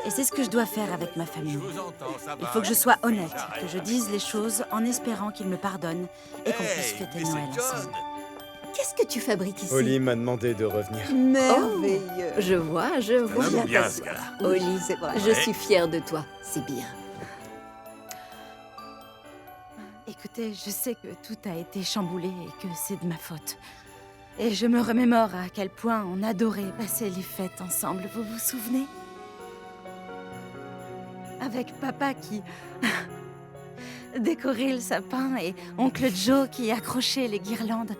Speaker 1: Et c'est ce que je dois faire avec ma
Speaker 5: Je
Speaker 1: famille.
Speaker 5: vous entends, ça
Speaker 1: Il
Speaker 5: va.
Speaker 1: faut que je sois honnête, que je dise les choses en espérant qu'ils me pardonnent et qu'on puisse
Speaker 5: Hey,
Speaker 1: fêter
Speaker 5: mais c'est
Speaker 1: Noël
Speaker 5: John.
Speaker 1: ensemble.
Speaker 7: Qu'est-ce que tu fabriques ici?
Speaker 3: Oli m'a demandé de revenir.
Speaker 9: Merveilleux.
Speaker 7: Je vois, je vois.
Speaker 5: Un homme bien, ce gars-là.
Speaker 7: Oli,
Speaker 9: c'est vrai.
Speaker 7: je suis fière de toi. C'est bien.
Speaker 1: Écoutez, je sais que tout a été chamboulé et que c'est de ma faute. Et je me remémore à quel point on adorait passer les fêtes ensemble, vous vous souvenez? Avec papa qui décorait le sapin et oncle Joe qui accrochait les guirlandes.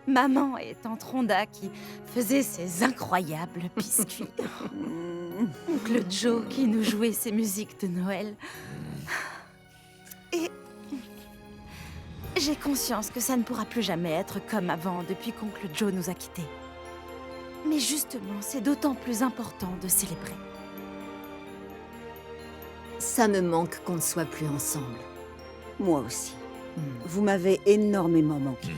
Speaker 1: Maman et tante Rhonda qui faisaient ces incroyables biscuits. Oncle Joe qui nous jouait ses musiques de Noël. Et j'ai conscience que ça ne pourra plus jamais être comme avant depuis qu'oncle Joe nous a quittés. Mais justement, c'est d'autant plus important de célébrer.
Speaker 7: Ça me manque qu'on ne soit plus ensemble.
Speaker 9: Moi aussi. Vous m'avez énormément manqué.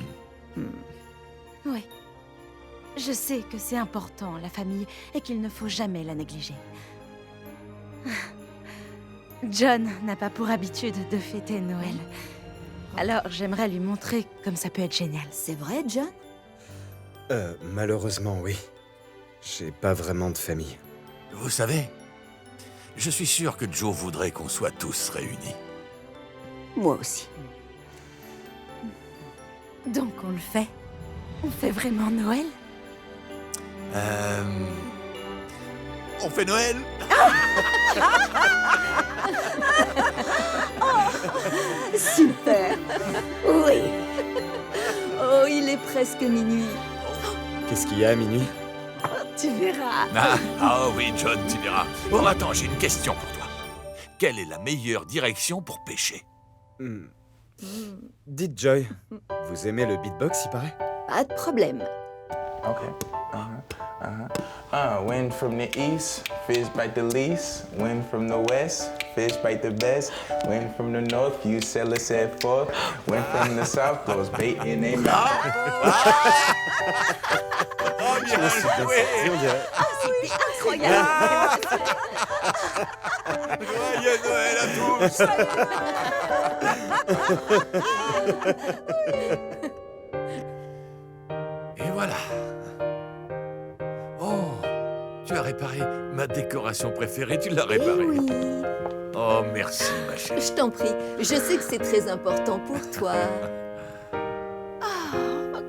Speaker 1: Oui. Je sais que c'est important, la famille, et qu'il ne faut jamais la négliger. John n'a pas pour habitude de fêter Noël. Alors j'aimerais lui montrer comme ça peut être génial.
Speaker 7: C'est vrai, John?
Speaker 3: Malheureusement, oui. J'ai pas vraiment de famille.
Speaker 5: Vous savez, je suis sûr que Joe voudrait qu'on soit tous réunis.
Speaker 9: Moi aussi.
Speaker 1: Donc on le fait. On fait vraiment Noël?
Speaker 5: On fait Noël?
Speaker 9: Super.
Speaker 7: Oui. Oh, il est presque minuit.
Speaker 3: Qu'est-ce qu'il y a à minuit?
Speaker 8: Tu verras.
Speaker 5: Ah oui, John, tu verras. Bon, attends, j'ai une question pour toi. Quelle est la meilleure direction pour pêcher?
Speaker 3: Dites, Joy, vous aimez le beatbox, il paraît?
Speaker 7: Pas de problème.
Speaker 17: Okay. Wind from the east, fish bite the least. Wind from the west, fish bite the best. Wind from the north, you sailor set forth. Wind from the south, goes bait in their mouth.
Speaker 5: Oh, bien joué!
Speaker 8: Incroyable.
Speaker 5: Joyeux Noël à tous! Et voilà. Oh, tu as réparé ma décoration préférée, tu l'as réparée.
Speaker 7: Oui.
Speaker 5: Oh, merci, ma chérie.
Speaker 7: Je t'en prie. Je sais que c'est très important pour toi.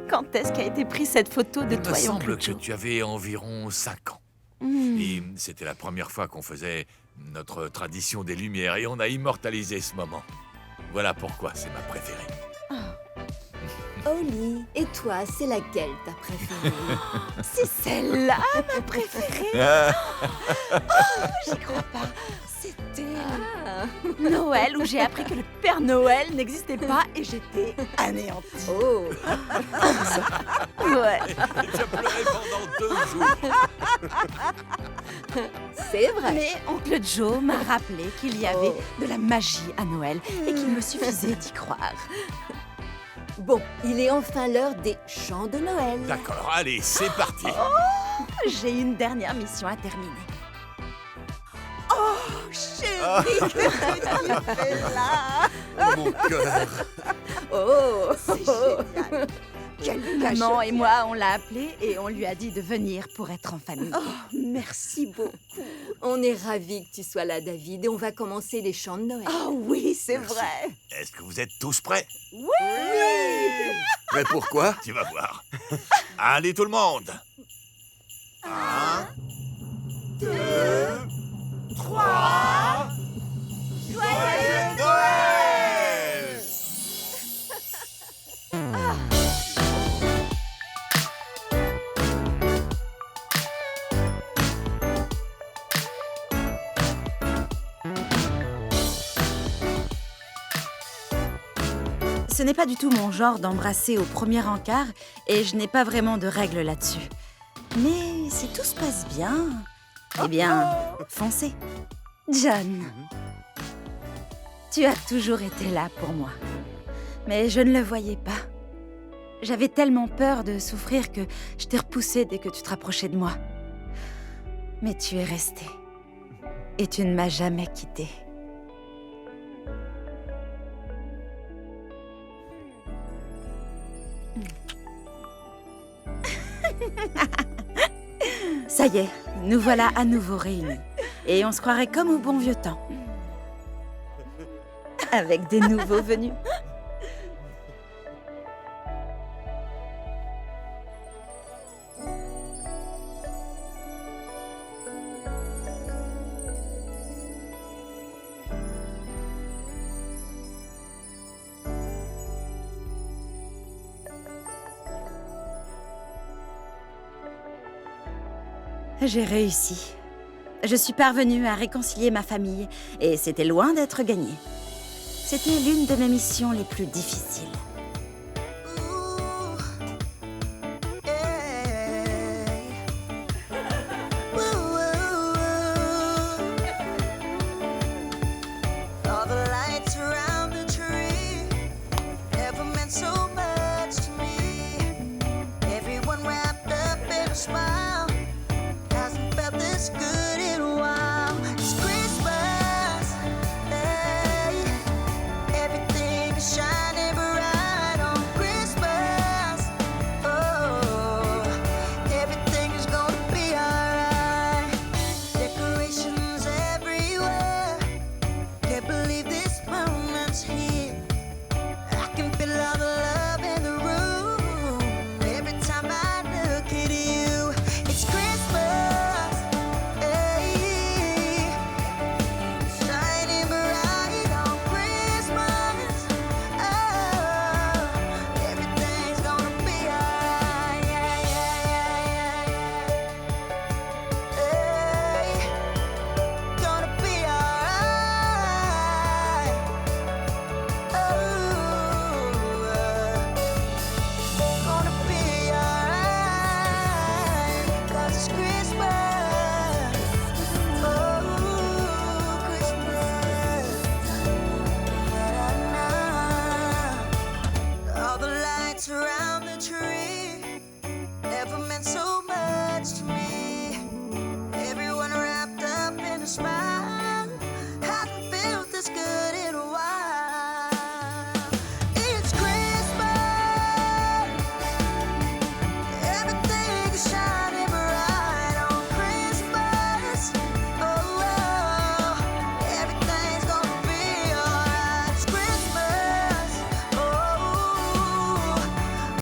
Speaker 1: Quand est-ce qu'a été prise cette photo de
Speaker 5: Il me
Speaker 1: toi et
Speaker 5: semble
Speaker 1: oncle
Speaker 5: que
Speaker 1: Joe?
Speaker 5: tu avais environ 5 ans.
Speaker 1: Hmm.
Speaker 5: Et c'était la première fois qu'on faisait notre tradition des Lumières et on a immortalisé ce moment. Voilà pourquoi c'est ma préférée.
Speaker 7: Oli, et toi, c'est laquelle ta préférée?
Speaker 8: C'est celle-là, ma préférée. J'y crois pas. C'était Noël où j'ai appris que le Père Noël n'existait pas et j'étais anéantie.
Speaker 7: Oh.
Speaker 8: Ouais.
Speaker 5: Tu as pleuré pendant 2 jours.
Speaker 7: C'est vrai.
Speaker 1: Mais oncle Joe m'a rappelé qu'il y avait de la magie à Noël et qu'il me suffisait d'y croire.
Speaker 7: Bon, il est enfin l'heure des chants de Noël.
Speaker 5: D'accord, allez, c'est parti.
Speaker 1: J'ai une dernière mission à terminer.
Speaker 8: Oh, chérie, qu'est-ce que tu fais là?
Speaker 5: Oh, mon cœur.
Speaker 7: Oh,
Speaker 8: C'est génial. Quelle
Speaker 1: Maman et moi, on l'a appelé et on lui a dit de venir pour être en famille.
Speaker 7: Oh, merci beaucoup. On est ravis que tu sois là, David, et on va commencer les chants de Noël.
Speaker 8: Oh oui, c'est
Speaker 5: Merci.
Speaker 8: vrai.
Speaker 5: Est-ce que vous êtes tous prêts?
Speaker 8: Oui.
Speaker 11: Mais pourquoi?
Speaker 5: Tu vas voir. Allez, tout le monde. 1, 2, 3. Joyeux Noël!
Speaker 1: Ce n'est pas du tout mon genre d'embrasser au premier encart et je n'ai pas vraiment de règles là-dessus. Mais si tout se passe bien, eh bien, foncez. John, tu as toujours été là pour moi. Mais je ne le voyais pas. J'avais tellement peur de souffrir que je t'ai repoussé dès que tu te rapprochais de moi. Mais tu es resté. Et tu ne m'as jamais quitté. Ça y est, nous voilà à nouveau réunis. Et on se croirait comme au bon vieux temps. Avec des nouveaux venus. J'ai réussi. Je suis parvenue à réconcilier ma famille et c'était loin d'être gagné. C'était l'une de mes missions les plus difficiles.